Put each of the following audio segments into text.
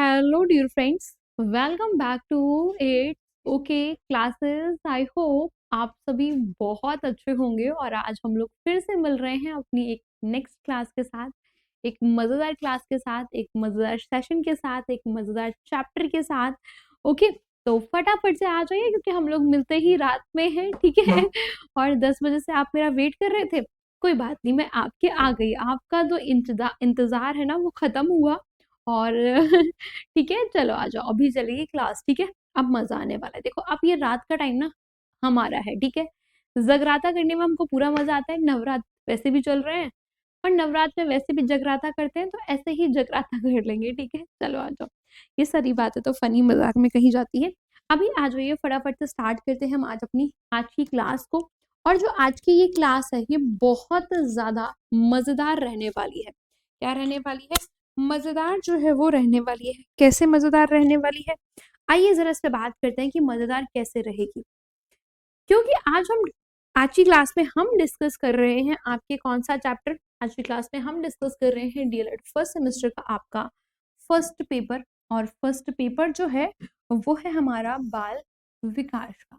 Hello dear friends, welcome back to it okay classes. I hope आप सभी बहुत अच्छे होंगे और आज हम लोग फिर से मिल रहे हैं अपनी एक नेक्स्ट क्लास के साथ, एक मज़ेदार क्लास के साथ, एक मज़ेदार सेशन के साथ, एक मज़ेदार चैप्टर के साथ। ओके, तो फटाफट से आ जाइए क्योंकि हम लोग मिलते ही रात में हैं, ठीक है। और 10 बजे से आप मेरा वेट कर रहे थे, कोई बात नहीं, मैं आपके आ गई। आपका जो इंतजार है ना वो खत्म हुआ और ठीक है, चलो आ जाओ, अभी चलेगी क्लास, ठीक है। अब मजा आने वाला है। देखो अब ये रात का टाइम ना हमारा है, ठीक है। जगराता करने में हमको पूरा मजा आता है। नवरात्र वैसे भी चल रहे हैं और नवरात्र में वैसे भी जगराता करते हैं, तो ऐसे ही जगराता कर लेंगे, ठीक है। चलो आ जाओ, ये सारी बातें तो फनी मजाक में कही जाती है। अभी आ जाइए, फटाफट से स्टार्ट करते हैं हम आज अपनी आज की क्लास को। और जो आज की ये क्लास है ये बहुत ज्यादा मजेदार रहने वाली है। क्या रहने वाली है? मजेदार जो है वो रहने वाली है। कैसे मजेदार रहने वाली है, आइए जरा इस पे बात करते हैं कि मजेदार कैसे रहेगी। क्योंकि आज की क्लास में हम डिस्कस कर रहे हैं आपके कौन सा चैप्टर। आज की क्लास में हम डिस्कस कर रहे हैं डीएलएड फर्स्ट सेमेस्टर का आपका फर्स्ट पेपर। और फर्स्ट पेपर जो है वो है हमारा बाल विकास का,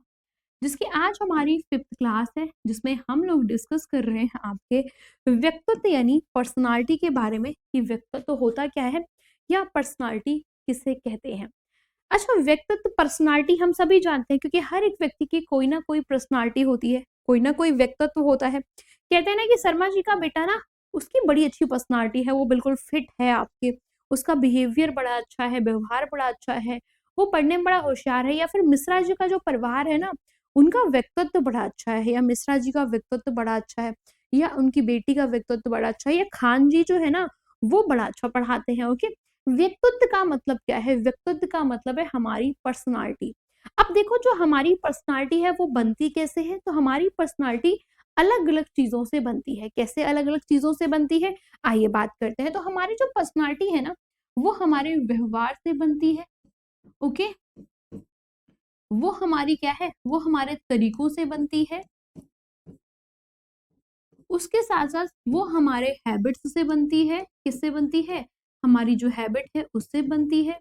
जिसकी आज हमारी 5th क्लास है, जिसमें हम लोग डिस्कस कर रहे हैं आपके व्यक्तित्व यानी पर्सनालिटी के बारे में कि व्यक्तित्व होता क्या है या पर्सनालिटी किसे कहते हैं। अच्छा, व्यक्तित्व पर्सनालिटी हम सभी जानते हैं क्योंकि हर एक व्यक्ति की कोई ना कोई पर्सनालिटी होती है, कोई ना कोई व्यक्तित्व होता है। कहते हैं ना कि शर्मा जी का बेटा ना, उसकी बड़ी अच्छी पर्सनालिटी है, वो बिल्कुल फिट है आपके, उसका बिहेवियर बड़ा अच्छा है, व्यवहार बड़ा अच्छा है, वो पढ़ने में बड़ा होशियार है। या फिर मिश्रा जी का जो परिवार है ना, उनका व्यक्तित्व बड़ा अच्छा है, या मिश्रा जी का व्यक्तित्व बड़ा अच्छा है, या उनकी बेटी का व्यक्तित्व बड़ा अच्छा है, या खान जी जो है ना वो बड़ा अच्छा पढ़ाते हैं। ओके, व्यक्तित्व का मतलब क्या है? व्यक्तित्व का मतलब है हमारी पर्सनालिटी। अब देखो, जो हमारी पर्सनालिटी है वो बनती कैसे है? तो हमारी पर्सनालिटी अलग अलग चीजों से बनती है। कैसे अलग अलग चीजों से बनती है, आइए बात करते हैं। तो हमारी जो पर्सनालिटी है ना वो हमारे व्यवहार से बनती है। ओके, वो हमारी क्या है, वो हमारे तरीकों से बनती है। उसके साथ साथ वो हमारे हैबिट्स से बनती है। किससे बनती है? हमारी जो हैबिट है उससे बनती है।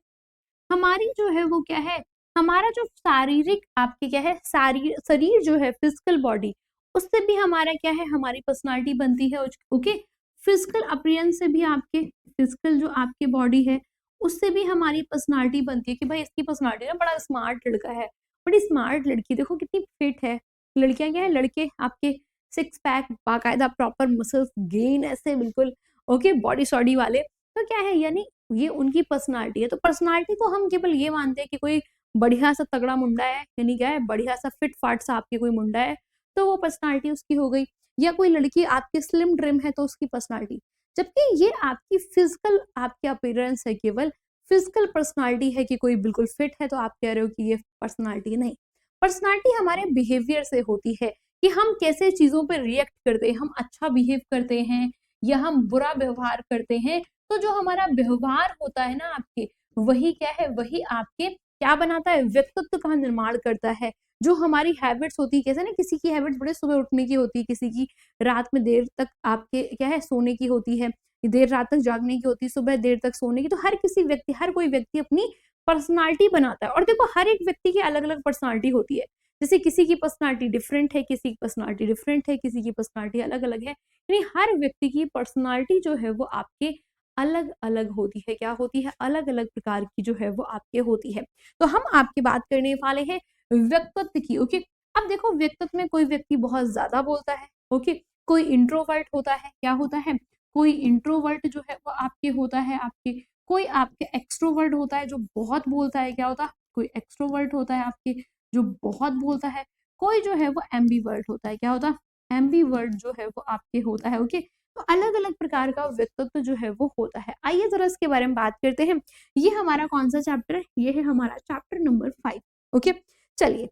हमारी जो है वो क्या है, हमारा जो शारीरिक आपके क्या है, शरीर जो है, फिजिकल बॉडी, उससे भी हमारा क्या है, हमारी पर्सनालिटी बनती है। ओके, फिजिकल अपीयरेंस से भी आपके फिजिकल जो आपकी बॉडी है उससे भी हमारी पर्सनालिटी बनती है कि भाई इसकी पर्सनालिटी ना बड़ा स्मार्ट लड़का है, बड़ी स्मार्ट लड़की, देखो कितनी फिट है। लड़कियां क्या है, लड़के आपके सिक्स पैक, बाकायदा प्रॉपर मसल्स गेन, ऐसे बिल्कुल ओके बॉडी शॉडी वाले। तो क्या है, यानी ये उनकी पर्सनालिटी है। तो पर्सनालिटी को हम केवल ये मानते हैं कि कोई बढ़िया सा तगड़ा मुंडा है, यानी क्या है, बढ़िया सा फिट फाट सा आपके कोई मुंडा है तो वो पर्सनालिटी उसकी हो गई। या कोई लड़की आपके स्लिम ट्रिम है तो उसकी पर्सनालिटी। जबकि ये आपकी फिजिकल आपके अपीयरेंस है, केवल फिजिकल पर्सनालिटी है कि कोई बिल्कुल फिट है तो आप कह रहे हो कि ये पर्सनालिटी नहीं। पर्सनालिटी हमारे बिहेवियर से होती है कि हम कैसे चीजों पर रिएक्ट करते हैं, हम अच्छा बिहेव करते हैं या हम बुरा व्यवहार करते हैं। तो जो हमारा व्यवहार होता है ना आपके, वही क्या है, वही आपके क्या बनाता है, व्यक्तित्व का निर्माण करता है। जो हमारी हैबिट्स होती है, कैसे ना किसी की हैबिट बड़े सुबह उठने की होती है, किसी की रात में देर तक आपके क्या है सोने की होती है, देर रात तक जागने की होती है, सुबह देर तक सोने की। तो हर कोई व्यक्ति अपनी पर्सनालिटी बनाता है। और देखो हर एक व्यक्ति की अलग अलग पर्सनालिटी होती है। जैसे किसी की पर्सनालिटी डिफरेंट है, किसी की पर्सनालिटी डिफरेंट है, किसी की पर्सनालिटी अलग अलग है। यानी हर व्यक्ति की पर्सनालिटी जो है वो आपके अलग अलग होती है। क्या होती है? अलग अलग प्रकार की जो है वो आपके होती है। तो हम आपकी बात करने वाले हैं व्यक्तित्व की। ओके, अब देखो व्यक्तित्व में कोई व्यक्ति बहुत ज्यादा बोलता है, ओके, कोई इंट्रोवर्ट होता है। क्या होता है? कोई इंट्रोवर्ट जो है वो आपके होता है आपके। कोई आपके एक्सट्रोवर्ट होता है जो बहुत बोलता है। क्या होता है? कोई एक्सट्रोवर्ट होता है आपके जो बहुत बोलता है। कोई जो है वो एम्बीवर्ट होता है। क्या होता है? एम्बीवर्ट जो है वो आपके होता है। ओके, तो अलग अलग प्रकार का व्यक्तित्व जो है वो होता है। आइए जरा इसके बारे में बात करते हैं। ये हमारा कौन सा चैप्टर है? ये है हमारा चैप्टर नंबर 5। ओके, चलिए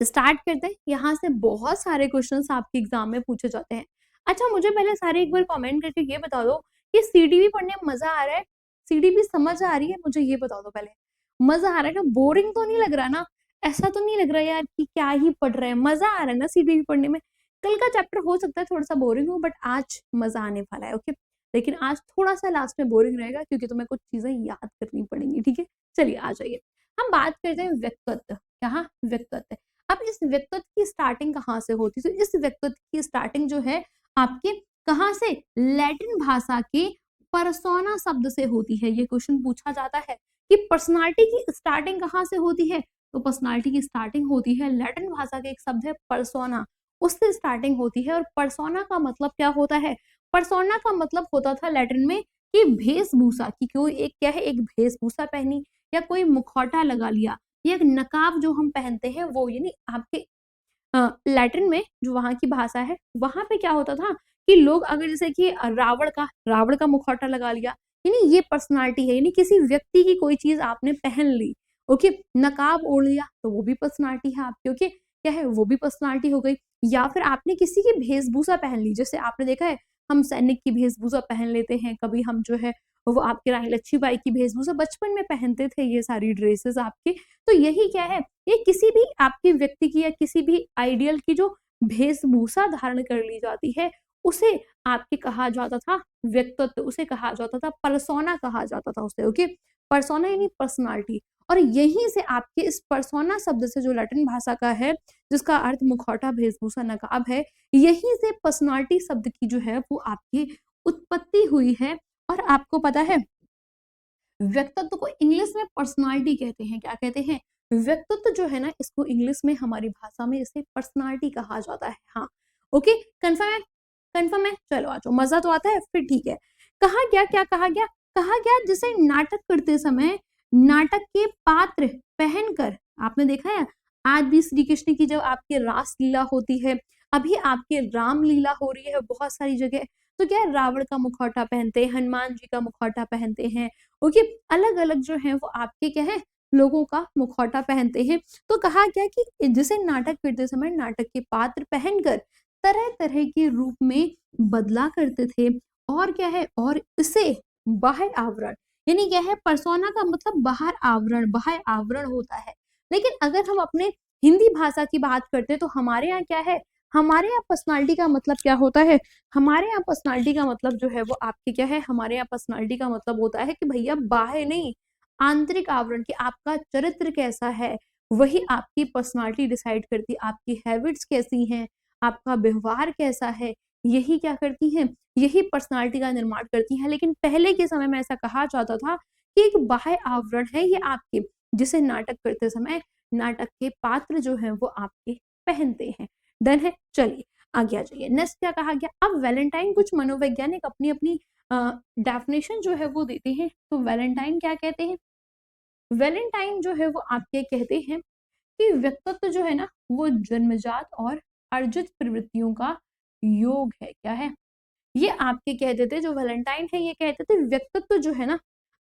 स्टार्ट करते हैं। यहाँ से बहुत सारे क्वेश्चंस आपके एग्जाम में पूछे जाते हैं। अच्छा, मुझे पहले सारे एक बार कमेंट करके ये बता दो कि सीडीबी पढ़ने में मजा आ रहा है, सीडीबी समझ आ रही है? मुझे ये बता दो पहले, मजा आ रहा है ना? बोरिंग तो नहीं लग रहा ना? ऐसा तो नहीं लग रहा यार कि क्या ही पढ़ रहे हैं? मजा आ रहा है ना सीडीबी पढ़ने में? कल का चैप्टर हो सकता है थोड़ा सा बोरिंग हो, बट आज मजा आने वाला है। ओके, लेकिन आज थोड़ा सा लास्ट में बोरिंग रहेगा क्योंकि तुम्हें कुछ चीजें याद करनी पड़ेंगी, ठीक है। चलिए आ जाइए, हम बात करते हैं व्यक्तित्व। कहाँ व्यक्तित्व। अब इस व्यक्तित्व की स्टार्टिंग कहाँ से होती है? तो इस व्यक्तित्व की स्टार्टिंग जो है आपके कहाँ से, लैटिन भाषा के परसोना शब्द से होती है। ये क्वेश्चन पूछा जाता है कि पर्सनालिटी की स्टार्टिंग कहाँ से होती है, तो पर्सनालिटी की स्टार्टिंग होती है लैटिन भाषा के एक शब्द है परसोना, उससे स्टार्टिंग होती है। और परसोना का मतलब क्या होता है, परसोना का मतलब होता था लैटिन में कि वेशभूषा, की कोई एक क्या है, एक वेशभूषा पहनी या कोई मुखौटा लगा लिया, या एक नकाब जो हम पहनते हैं वो, यानी आपके लैटिन में जो वहां की भाषा है वहां पे क्या होता था कि लोग अगर जैसे कि रावण का मुखौटा लगा लिया, यानी ये पर्सनालिटी है, यानी किसी व्यक्ति की कोई चीज आपने पहन ली, ओके, नकाब ओढ़ लिया तो वो भी पर्सनालिटी है आपकी, ओके, क्या है वो भी पर्सनालिटी हो गई। या फिर आपने किसी की वेशभूषा पहन ली, जैसे आपने देखा है हम सैनिक की वेशभूषा पहन लेते हैं, कभी हम जो है वो आपके रानी लक्ष्मीबाई की वेशभूषा बचपन में पहनते थे, ये सारी ड्रेसेस आपके। तो यही क्या है, ये किसी भी आपके व्यक्ति की या किसी भी आइडियल की जो वेशभूषा धारण कर ली जाती है उसे आपके कहा जाता था व्यक्तित्व, उसे कहा जाता था परसोना, कहा जाता था उसे, ओके। परसोना यानी पर्सनालिटी। और यहीं से आपके इस परसोना शब्द से, जो लैटिन भाषा का है जिसका अर्थ मुखौटा वेशभूषा नकाब है, यहीं से पर्सनालिटी शब्द की जो है वो आपकी उत्पत्ति हुई है। और आपको पता है व्यक्तित्व को इंग्लिश में पर्सनालिटी कहते हैं, क्या कहते हैं, व्यक्तित्व जो है ना इसको इंग्लिश में हमारी भाषा में इसे पर्सनालिटी कहा जाता है। हाँ ओके, कंफर्म है, कंफर्म है, चलो आ जाओ, मजा तो आता है, फिर ठीक है। कहा गया, क्या कहा गया, कहा गया जिसे नाटक करते समय नाटक के पात्र पहनकर, आपने देखा है आज भी श्री कृष्ण की जब आपकी रास लीला होती है, अभी आपके राम लीला हो रही है बहुत सारी जगह, तो क्या है, रावण का मुखौटा पहनते हैं, हनुमान जी का मुखौटा पहनते हैं, ओके, अलग अलग जो है वो आपके क्या है लोगों का मुखौटा पहनते हैं। तो कहा गया कि जिसे नाटक करते समय नाटक के पात्र पहनकर तरह तरह के रूप में बदला करते थे। और क्या है, और इसे बाह्य आवरण, यानी क्या है, परसोना का मतलब बाहर आवरण, बाह्य आवरण होता है। लेकिन अगर हम अपने हिंदी भाषा की बात करते हैं तो हमारे यहाँ क्या है, हमारे यहाँ पर्सनालिटी का मतलब क्या होता है, हमारे यहाँ पर्सनालिटी का मतलब जो है वो आपकी क्या है, हमारे यहाँ पर्सनालिटी का मतलब होता है कि भैया बाह्य नहीं, आंतरिक आवरण, कि आपका चरित्र कैसा है वही आपकी पर्सनालिटी डिसाइड करती है, आपकी हैबिट्स कैसी हैं, आपका व्यवहार कैसा है, यही क्या करती हैं, यही पर्सनालिटी का निर्माण करती है। लेकिन पहले के समय में ऐसा कहा जाता था कि एक बाह्य आवरण है ये आपके, जिसे नाटक करते समय नाटक के पात्र जो है वो आपके पहनते हैं। डन है, चलिए आगे आ जाइए। नेक्स्ट क्या कहा गया, अब वैलेंटाइन, कुछ मनोवैज्ञानिक अपनी अपनी डेफिनेशन जो है वो देते हैं। तो वैलेंटाइन क्या कहते हैं, वैलेंटाइन जो है वो आपके कहते हैं कि व्यक्तित्व जो है ना वो जन्मजात और अर्जित प्रवृत्तियों का योग है। क्या है, ये आपके कहते थे, जो वैलेंटाइन है ये कहते थे व्यक्तित्व जो है ना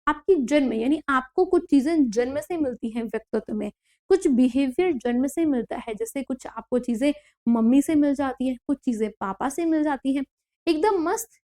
आपकी जन्म, यानी आपको कुछ चीजें जन्म से मिलती हैं व्यक्तित्व में, कुछ बिहेवियर जन्म से मिलता है, जैसे कुछ आपको चीजें मम्मी से मिल जाती हैं, कुछ चीजें पापा से मिल जाती हैं, एकदम मस्त।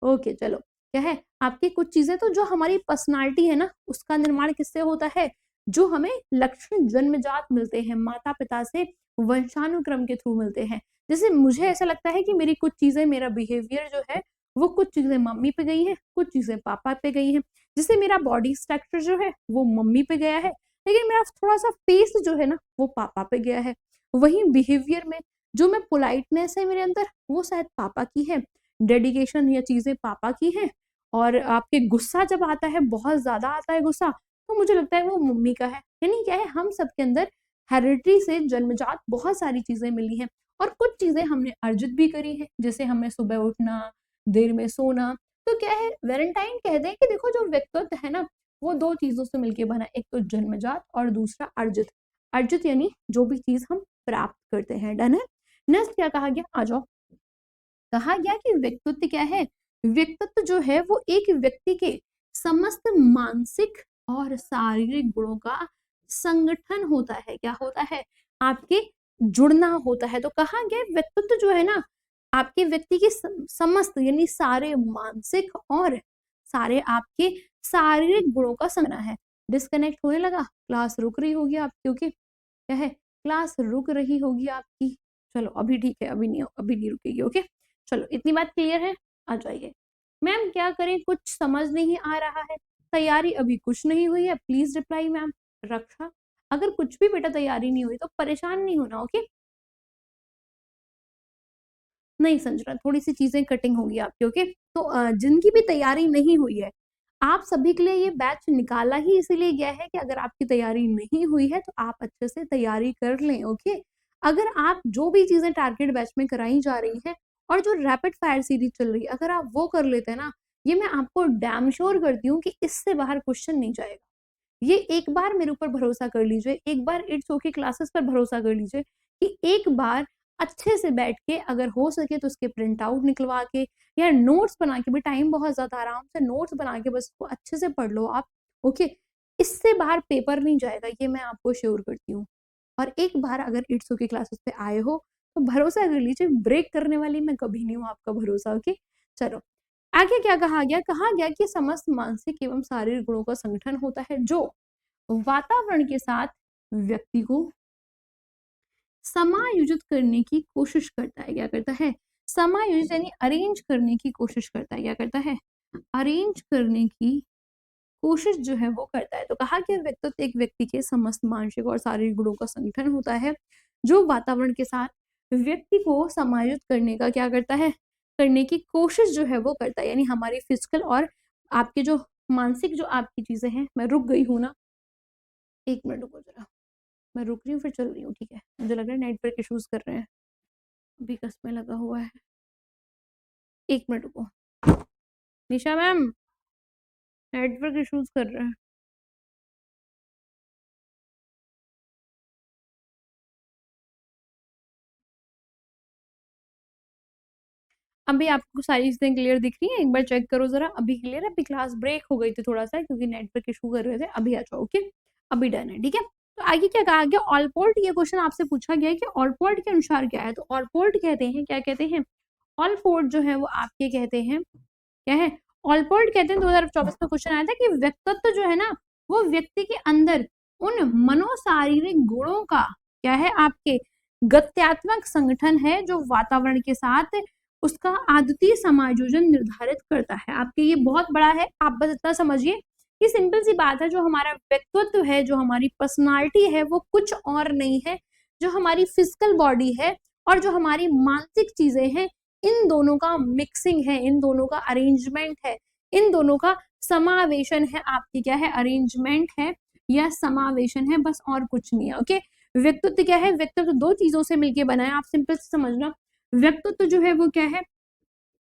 ओके चलो, क्या है आपकी कुछ चीजें, तो जो हमारी पर्सनालिटी है ना उसका निर्माण किससे होता है, जो हमें लक्षण जन्मजात मिलते हैं, माता पिता से वंशानुक्रम के थ्रू मिलते हैं। जैसे मुझे ऐसा लगता है कि मेरी कुछ चीजें, मेरा बिहेवियर जो है वो कुछ चीजें मम्मी पे गई है, कुछ चीजें पापा पे गई हैं। जैसे मेरा बॉडी स्ट्रक्चर जो है वो मम्मी पे गया है, लेकिन मेरा थोड़ा सा फेस जो है ना वो पापा पे गया है। वहीं बिहेवियर में जो मैं पोलाइटनेस है मेरे अंदर वो शायद पापा की है, डेडिकेशन या चीजें पापा की है। और आपके गुस्सा जब आता है, बहुत ज्यादा आता है गुस्सा, तो मुझे लगता है वो मम्मी का है। यानी क्या है, हम सबके अंदर हेरिडिटी से जन्मजात बहुत सारी चीजें मिली हैं, और कुछ चीजें हमने अर्जित भी करी है, जैसे हमें सुबह उठना, देर में सोना। तो क्या है, वैलेंटाइन कहते हैं कि देखो जो व्यक्तित्व है ना वो दो चीजों से मिलकर बना, एक तो जन्मजात और दूसरा अर्जित। अर्जित यानी जो भी चीज हम प्राप्त करते हैं। डन है। नेक्स्ट क्या कहा गया, आ जाओ। कहा गया कि व्यक्तित्व क्या है, व्यक्तित्व जो है वो एक व्यक्ति के समस्त मानसिक और शारीरिक गुणों का संगठन होता है। क्या होता है, आपके जुड़ना होता है। तो कहा गया व्यक्तित्व जो है ना आपके व्यक्ति के समस्त यानी सारे मानसिक और सारे आपके शारीरिक गुणों का संगठन है। डिस्कनेक्ट होने लगा, क्लास रुक रही होगी आपकी, क्योंकि क्या है, क्लास रुक रही होगी आपकी। चलो अभी ठीक है, अभी नहीं रुकेगी, ओके। चलो इतनी बात क्लियर है, आ जाइए। मैम क्या करें, कुछ समझ नहीं आ रहा है, तैयारी अभी कुछ नहीं हुई है, प्लीज रिप्लाई मैम। रक्षा, अगर कुछ भी बेटा तैयारी नहीं हुई तो परेशान नहीं होना, ओके। नहीं संजना, थोड़ी सी चीजें कटिंग होगी आपकी, ओके। तो जिनकी भी तैयारी नहीं हुई है, आप सभी के लिए ये बैच निकाला ही इसीलिए गया है कि अगर आपकी तैयारी नहीं हुई है तो आप अच्छे से तैयारी कर लें, ओके। अगर आप जो भी चीजें टारगेट बैच में कराई जा रही है और जो रैपिड फायर सीरीज चल रही है, अगर आप वो कर लेते हैं ना, ये मैं आपको डैम श्योर करती हूँ कि इससे बाहर क्वेश्चन नहीं जाएगा। ये एक बार मेरे ऊपर भरोसा कर लीजिए, एक बार इट्स ओके क्लासेस पर भरोसा कर लीजिए कि एक बार अच्छे से बैठ के अगर हो सके तो उसके प्रिंट आउट निकलवा के या नोट्स बना के भी, टाइम बहुत ज्यादा, आराम से नोट्स बना के बस उसको अच्छे से पढ़ लो आप, ओके। इससे बाहर पेपर नहीं जाएगा, ये मैं आपको श्योर करती हूँ। और एक बार अगर इट्स ओके क्लासेस पे आए हो तो भरोसा कर लीजिए, ब्रेक करने वाली मैं कभी नहीं हूँ आपका भरोसा, ओके। चलो आगे क्या कहा गया कि समस्त मानसिक एवं शारीरिक गुणों का संगठन होता है जो वातावरण के साथ व्यक्ति को समायोजित करने की कोशिश करता है। क्या करता है? समायोजित यानी अरेंज करने की कोशिश करता है। क्या करता है? अरेंज करने की कोशिश जो है वो करता है। तो कहा कि व्यक्तित्व एक व्यक्ति के समस्त मानसिक और शारीरिक गुणों का संगठन होता है जो वातावरण के साथ व्यक्ति को समायोजित करने का क्या करता है, करने की कोशिश जो है वो करता है। यानी हमारी फिजिकल और आपके जो मानसिक जो आपकी चीजें हैं, मैं रुक गई हूँ ना, एक मिनट रुको जरा, मैं रुक रही हूँ फिर चल रही हूँ, ठीक है। मुझे लग रहा है नेटवर्क इश्यूज कर रहे हैं, अभी कसमे लगा हुआ है, एक मिनट रुको। निशा मैम, नेटवर्क इश्यूज कर रहे हैं। अभी आपको सारी चीजें क्लियर दिख रही है? एक बार चेक करो जरा, अभी क्लियर है? अभी क्लास ब्रेक हो गई थी थोड़ा सा क्योंकि नेटवर्क इशू कर रहे थे, अभी आ जाओ, ओके। अभी डन है, ठीक है। तो आगे क्या कहा गया, ऑलपोर्ट, ये क्वेश्चन आपसे पूछा गया है कि ऑलपोर्ट के अनुसार क्या है। तो ऑलपोर्ट कहते हैं, क्या कहते हैं? ऑलपोर्ट जो है वो आपके कहते हैं, क्या है? ऑलपोर्ट कहते हैं, 2024 में क्वेश्चन आया था कि व्यक्तित्व जो है ना वो व्यक्ति के अंदर उन मनोशारीरिक गुणों का क्या है, आपके गत्यात्मक संगठन है जो वातावरण के साथ उसका आदती समायोजन निर्धारित करता है। आपके ये बहुत बड़ा है, आप बस इतना समझिए कि सिंपल सी बात है, जो हमारा व्यक्तित्व है, जो हमारी पर्सनालिटी है, वो कुछ और नहीं है, जो हमारी फिजिकल बॉडी है और जो हमारी मानसिक चीजें हैं, इन दोनों का मिक्सिंग है, इन दोनों का अरेंजमेंट है, इन दोनों का समावेशन है। आपकी क्या है, अरेंजमेंट है या समावेशन है, बस और कुछ नहीं है, ओके। व्यक्तित्व क्या है? व्यक्तित्व दो चीजों से मिलकर बना है, आप सिंपल से समझना। व्यक्तित्व जो है वो क्या है,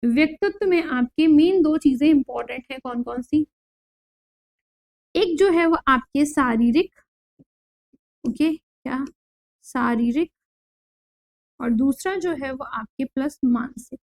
व्यक्तित्व में आपके मेन दो चीजें इंपॉर्टेंट है, कौन कौन सी? एक जो है वो आपके शारीरिक, ओके, क्या शारीरिक, और दूसरा जो है वो आपके प्लस मानसिक।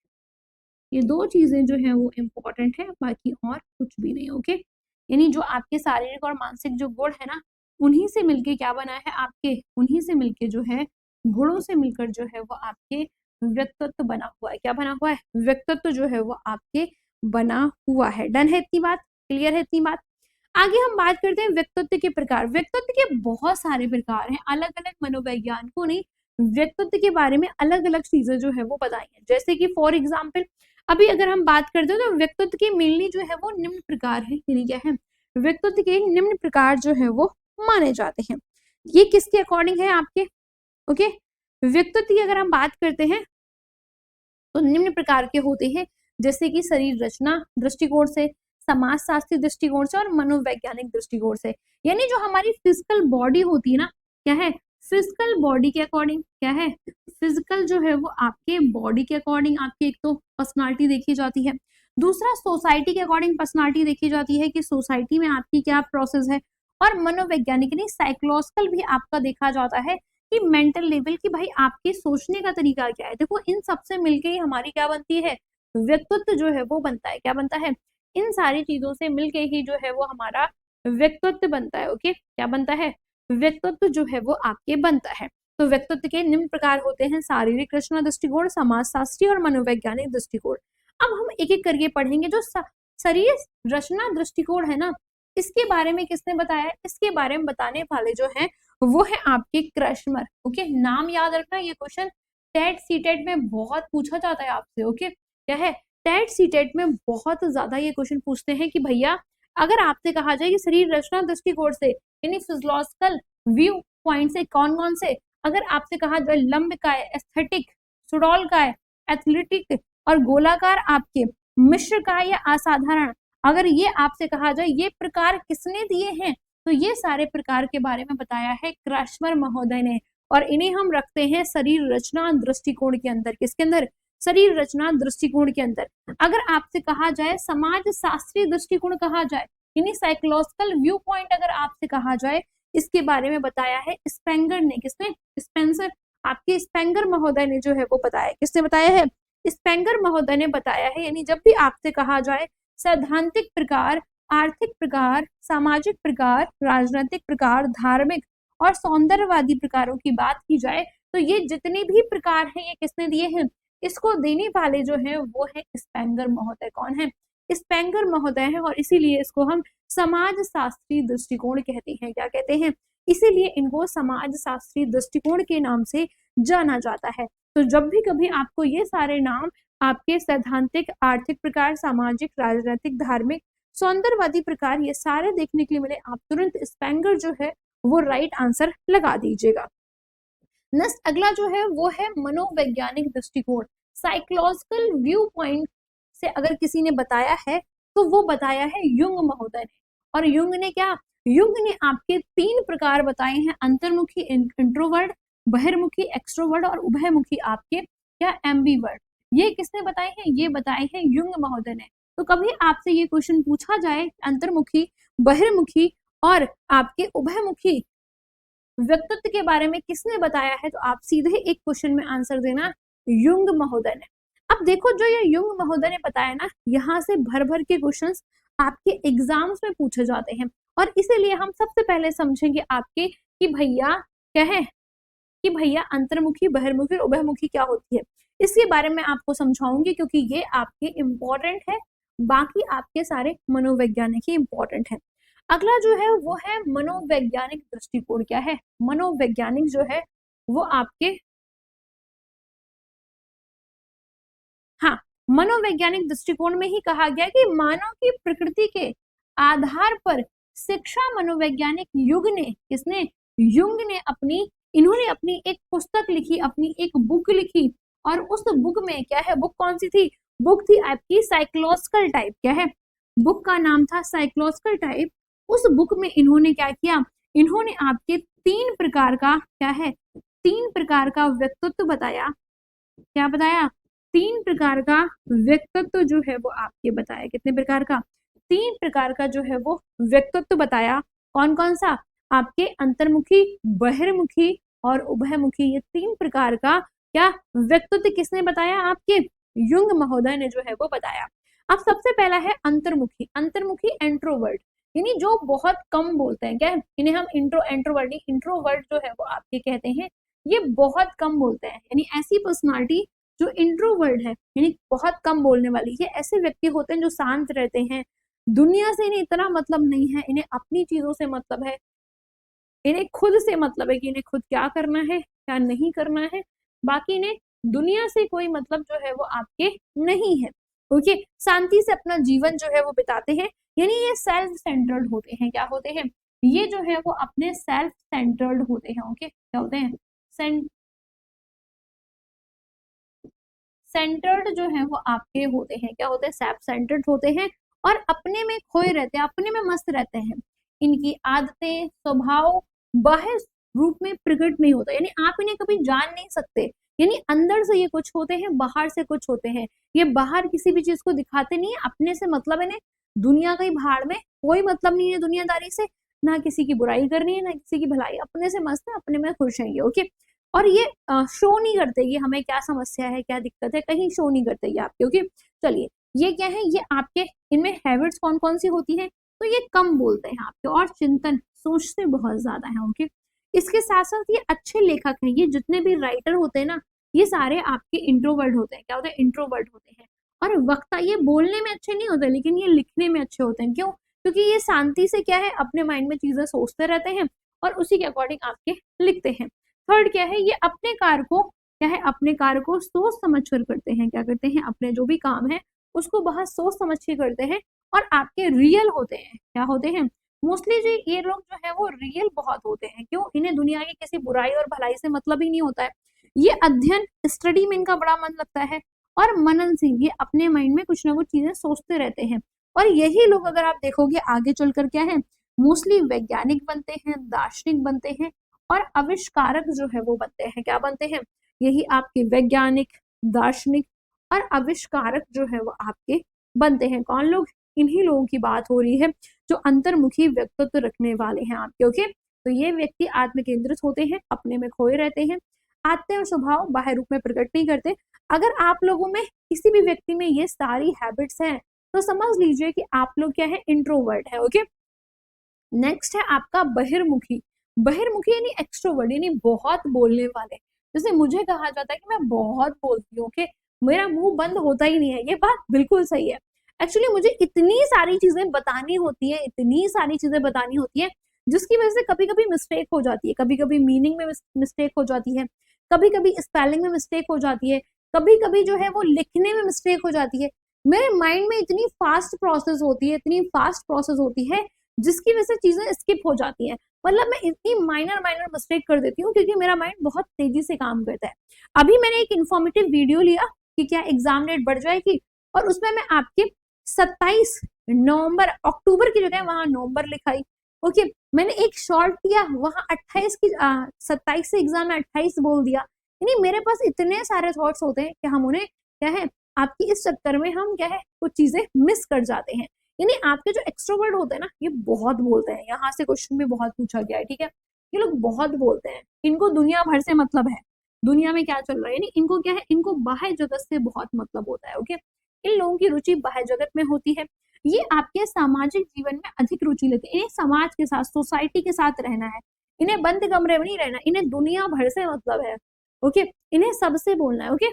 ये दो चीजें जो है वो इम्पोर्टेंट है, बाकी और कुछ भी नहीं, ओके। यानी जो आपके शारीरिक और मानसिक जो गुण है ना, उन्हीं से मिलके क्या बना है आपके, उन्हीं से मिलके जो है, गुणों से मिलकर जो है वो आपके व्यक्तित्व बना हुआ है। क्या बना हुआ है? व्यक्तित्व जो है वो आपके बना हुआ है। डन है इतनी बात? क्लियर है इतनी बात? आगे हम बात करते हैं व्यक्तित्व के प्रकार। व्यक्तित्व के बहुत सारे प्रकार हैं, अलग अलग मनोवैज्ञानिकों ने व्यक्तित्व के बारे में अलग अलग चीजें जो है वो बताई है। जैसे कि फॉर एग्जाम्पल अभी अगर हम बात करते हैं तो व्यक्तित्व के मेनली जो है वो निम्न प्रकार है, यानी क्या है, व्यक्तित्व के निम्न प्रकार जो है वो माने जाते हैं। ये किसके अकॉर्डिंग है आपके, ओके। व्यक्तित्व की अगर हम बात करते हैं तो निम्न प्रकार के होते हैं, जैसे कि शरीर रचना दृष्टिकोण से, समाजशास्त्री दृष्टिकोण से और मनोवैज्ञानिक दृष्टिकोण से। यानी जो हमारी फिजिकल बॉडी होती है ना, क्या है, फिजिकल बॉडी के अकॉर्डिंग, क्या है, फिजिकल जो है वो आपके बॉडी के अकॉर्डिंग आपकी एक तो पर्सनालिटी देखी जाती है, दूसरा सोसाइटी के अकॉर्डिंग पर्सनालिटी देखी जाती है कि सोसाइटी में आपकी क्या प्रोसेस है, और मनोवैज्ञानिक यानी साइकोलॉजिकल भी आपका देखा जाता है कि मेंटल लेवल की भाई आपके सोचने का तरीका क्या है। देखो इन सबसे मिलके ही हमारी क्या बनती है, व्यक्तित्व जो है वो बनता है। क्या बनता है? इन सारी चीजों से मिलके ही जो है वो हमारा व्यक्तित्व बनता है, ओके। क्या बनता है? व्यक्तित्व जो है वो आपके बनता है। तो व्यक्तित्व के निम्न प्रकार होते हैं, शारीरिक रचना दृष्टिकोण, समाजशास्त्री और मनोवैज्ञानिक दृष्टिकोण। अब हम एक एक करके पढ़ेंगे। जो शरीर रचना दृष्टिकोण है ना, इसके बारे में किसने बताया? इसके बारे में बताने वाले जो है वो है आपके क्रैशमर, ओके। नाम याद रखना, ये क्वेश्चन टेट सीटेट में बहुत पूछा जाता है आपसे, ओके। क्या है? टेट सीटेट में बहुत ज्यादा ये क्वेश्चन पूछते हैं कि भैया अगर आपसे कहा जाए कि शरीर रचना दृष्टिकोण से यानी फिजियोलॉजिकल व्यू पॉइंट से कौन कौन से, अगर आपसे कहा जाए लंबकाय, एस्थेटिक, सुडौलकाय, एथलेटिक और गोलाकार, आपके मिश्रकाय या असाधारण, अगर ये आपसे कहा जाए ये प्रकार किसने दिए हैं, तो ये सारे प्रकार के बारे में बताया है क्रैस्मर महोदय ने, और इन्हें हम रखते हैं शरीर रचना दृष्टिकोण के अंदर। किसके अंदर? शरीर रचना दृष्टिकोण के अंदर। अगर आपसे कहा जाए समाज शास्त्रीय दृष्टिकोण कहा जाए, यानी साइकोलॉजिकल व्यू पॉइंट अगर आपसे कहा जाए, इसके बारे में बताया है स्पेंगर ने। किसने? स्पेंसर, आपके स्पेंगर महोदय ने जो है वो बताया। किसने बताया है? स्पेंगर महोदय ने बताया है। यानी जब भी आपसे कहा जाए सैद्धांतिक प्रकार, आर्थिक प्रकार, सामाजिक प्रकार, राजनीतिक प्रकार, धार्मिक और सौंदर्यवादी प्रकारों की बात की जाए, तो ये जितने भी प्रकार हैं ये किसने दिए हैं? इसको देने वाले जो है वो है स्पेंगर महोदय। कौन है? स्पेंगर महोदय है, और इसीलिए इसको हम समाज शास्त्रीय दृष्टिकोण कहते हैं। क्या कहते हैं? इसीलिए इनको समाज शास्त्रीय दृष्टिकोण के नाम से जाना जाता है। तो जब भी कभी आपको ये सारे नाम आपके सैद्धांतिक, आर्थिक प्रकार, सामाजिक, राजनीतिक, धार्मिक, सौंदर्यवादी प्रकार ये सारे देखने के लिए मिले, आप तुरंत स्पेंगर जो है वो राइट आंसर लगा दीजिएगा। नेक्स्ट अगला जो है वो है मनोवैज्ञानिक दृष्टिकोण। साइकोलॉजिकल व्यू पॉइंट से अगर किसी ने बताया है तो वो बताया है युंग महोदय ने। और युंग ने क्या? युंग ने आपके 3 प्रकार बताए हैं, अंतर्मुखी इंट्रोवर्ट, बहिर्मुखी एक्सट्रोवर्ट और उभयमुखी आपके क्या एम्बीवर्ट। ये किसने बताए हैं? ये बताए हैं युंग महोदय ने। तो कभी आपसे ये क्वेश्चन पूछा जाए अंतर्मुखी, बहिर्मुखी और आपके उभयमुखी व्यक्तित्व के बारे में किसने बताया है, तो आप सीधे एक क्वेश्चन में आंसर देना युंग महोदय ने। अब देखो जो ये युंग महोदय ने बताया ना, यहाँ से भर भर के क्वेश्चंस आपके एग्जाम्स में पूछे जाते हैं, और इसीलिए हम सबसे पहले समझेंगे आपके कि भैया क्या है, कि भैया अंतर्मुखी, बहिर्मुखी और उभयमुखी क्या होती है, इसके बारे में आपको समझाऊंगी, क्योंकि ये आपके इम्पोर्टेंट है, बाकी आपके सारे मनोवैज्ञानिक ही इम्पोर्टेंट है। अगला जो है वो है मनोवैज्ञानिक दृष्टिकोण। क्या है? मनोवैज्ञानिक जो है वो आपके, हाँ, मनोवैज्ञानिक दृष्टिकोण में ही कहा गया कि मानव की प्रकृति के आधार पर शिक्षा मनोवैज्ञानिक युग ने, किसने? युंग ने इन्होंने अपनी एक पुस्तक लिखी, अपनी एक बुक लिखी, और उस बुक में क्या है, बुक कौन सी थी? बुक थी आपकी साइकोलॉजिकल टाइप। क्या है? बुक का नाम था साइकोलॉजिकल टाइप। उस बुक में इन्होंने क्या किया? इन्होंने आपके 3 प्रकार का क्या है, 3 प्रकार का व्यक्तित्व बताया। क्या बताया? 3 प्रकार का व्यक्तित्व जो है वो आपके बताया। कितने प्रकार का? 3 प्रकार का जो है वो व्यक्तित्व बताया। कौन कौन सा? आपके अंतर्मुखी, बहिर्मुखी और उभयमुखी, ये 3 प्रकार का क्या व्यक्तित्व किसने बताया? आपके युंग महोदय ने जो है वो बताया। अब सबसे पहला है अंतर्मुखी। अंतर्मुखी एंट्रोवर्ट, यानी जो बहुत कम बोलते हैं। क्या? इन्हें हम इंट्रोवर्ट जो है वो आपके कहते हैं, ये बहुत कम बोलते हैं। यानी ऐसी पर्सनालिटी जो इंट्रोवर्ट है, यानी बहुत कम बोलने वाली, ये ऐसे व्यक्ति होते हैं जो शांत रहते हैं, दुनिया से इन्हें इतना मतलब नहीं है, इन्हें अपनी चीजों से मतलब है, इन्हें खुद से मतलब है कि इन्हें खुद क्या करना है क्या नहीं करना है, बाकी इन्हें दुनिया से कोई मतलब जो है वो आपके नहीं है। ओके, शांति से अपना जीवन जो है वो बिताते हैं, यानी ये सेल्फ सेंटर्ड होते हैं। क्या होते हैं? ये जो है वो अपने सेल्फ सेंटर्ड होते हैं। ओके, क्या होते हैं? सेंटर्ड जो है वो आपके होते हैं। क्या होते हैं? सेल्फ सेंटर्ड होते हैं, और अपने में खोए रहते हैं, अपने में मस्त रहते हैं। इनकी आदतें, स्वभाव बाह्य रूप में प्रकट नहीं होता, यानी आप इन्हें कभी जान नहीं सकते। यानी अंदर से ये कुछ होते हैं, बाहर से कुछ होते हैं। ये बाहर किसी भी चीज को दिखाते नहीं है, अपने से मतलब इन्हें दुनिया का ही भाड़ में कोई मतलब नहीं है दुनियादारी से, ना किसी की बुराई करनी है ना किसी की भलाई, अपने से मस्त है, अपने में खुश है ये। ओके, और ये शो नहीं करते ये हमें क्या समस्या है, क्या दिक्कत है, कहीं शो नहीं करते ये आपके। ओके, चलिए, ये क्या है? ये आपके, इनमें हैबिट्स कौन कौन सी होती है? तो ये कम बोलते हैं आपके, और चिंतन, सोचते बहुत ज्यादा है। ओके, इसके साथ साथ ये अच्छे लेखक हैं। ये जितने भी राइटर होते हैं ना, ये सारे आपके इंट्रोवर्ट होते हैं। क्या होते हैं? इंट्रोवर्ट होते हैं। और वक्ता, ये बोलने में अच्छे नहीं होते, लेकिन ये लिखने में अच्छे होते हैं। क्यों? क्योंकि ये शांति से क्या है, अपने माइंड में चीजें सोचते रहते हैं, और उसी के अकॉर्डिंग आपके लिखते हैं। थर्ड क्या है? ये अपने कार्य को क्या है, अपने कार्य को सोच समझ कर करते हैं। क्या करते हैं? अपने जो भी काम है उसको बहुत सोच समझ के करते हैं और आपके रियल होते हैं। क्या होते हैं? मोस्टली जी ये लोग जो है वो रियल बहुत होते हैं। क्यों? इन्हें दुनिया की किसी बुराई और भलाई से मतलब ही नहीं होता है। ये अध्ययन स्टडी में इनका बड़ा मन लगता है और मनन से ये अपने माइंड में कुछ ना कुछ चीजें सोचते रहते हैं। और यही लोग अगर आप देखोगे आगे चलकर क्या है, मोस्टली वैज्ञानिक बनते हैं, दार्शनिक बनते हैं और आविष्कारक जो है वो बनते हैं। क्या बनते हैं? यही आपके वैज्ञानिक, दार्शनिक और आविष्कारक जो है वो आपके बनते हैं। कौन लोग? इन्हीं लोगों की बात हो रही है जो अंतर्मुखी व्यक्तित्व रखने वाले हैं आपके। ओके, तो ये व्यक्ति आत्म केंद्रित होते हैं, अपने में खोए रहते हैं, आत्म और स्वभाव बाह्य रूप में प्रकट नहीं करते। अगर आप लोगों में किसी भी व्यक्ति में ये सारी हैबिट्स हैं तो समझ लीजिए कि आप लोग क्या है, इंट्रोवर्ट है। ओके, नेक्स्ट है आपका बहिर्मुखी। बहिर्मुखी यानी एक्सट्रोवर्ट, यानी बहुत बोलने वाले। जैसे मुझे कहा जाता है कि मैं बहुत बोलती हूँ, कि मेरा मुंह बंद होता ही नहीं है। ये बात बिल्कुल सही है। एक्चुअली मुझे इतनी सारी चीजें बतानी होती है, इतनी सारी चीजें बतानी होती है, जिसकी वजह से कभी कभी मिस्टेक हो जाती है, कभी कभी मीनिंग में मिस्टेक हो जाती है, कभी कभी स्पेलिंग में मिस्टेक हो जाती है, कभी कभी जो है वो लिखने में मिस्टेक हो जाती है। मेरे माइंड में इतनी फास्ट प्रोसेस होती है, इतनी फास्ट प्रोसेस होती है, जिसकी वजह से चीजें स्किप हो जाती हैं। मतलब मैं इतनी माइनर माइनर मिस्टेक कर देती हूँ क्योंकि मेरा माइंड बहुत तेजी से काम करता है। अभी मैंने एक इन्फॉर्मेटिव वीडियो लिया कि क्या एग्जाम डेट बढ़ जाएगी, और उसमें मैं आपके 27 नवंबर, अक्टूबर की जगह वहां नवंबर लिखाई। ओके, मैंने एक शॉर्ट दिया, वहां 28 की 27 से एग्जाम में 28 बोल दिया। यानी मेरे पास इतने सारे थॉट्स होते हैं कि हम उन्हें क्या है, आपकी इस चक्कर में हम क्या है कुछ चीजें मिस कर जाते हैं। यानी आपके जो एक्सट्रोवर्ट होते हैं ना, ये बहुत बोलते हैं। यहाँ से क्वेश्चन भी बहुत पूछा गया है, ठीक है। ये लोग बहुत बोलते हैं, इनको दुनिया भर से मतलब है, दुनिया में क्या चल रहा है, यानी इनको क्या है, इनको बाह्य जगत से बहुत मतलब होता है। ओके, इन लोगों की रुचि बाह्य जगत में होती है। ये आपके सामाजिक जीवन में अधिक रुचि लेते हैं। इन्हें समाज के साथ, सोसाइटी के साथ रहना है, इन्हें बंद कमरे में नहीं रहना, इन्हें दुनिया भर से मतलब है। ओके, इन्हें सबसे बोलना है। ओके,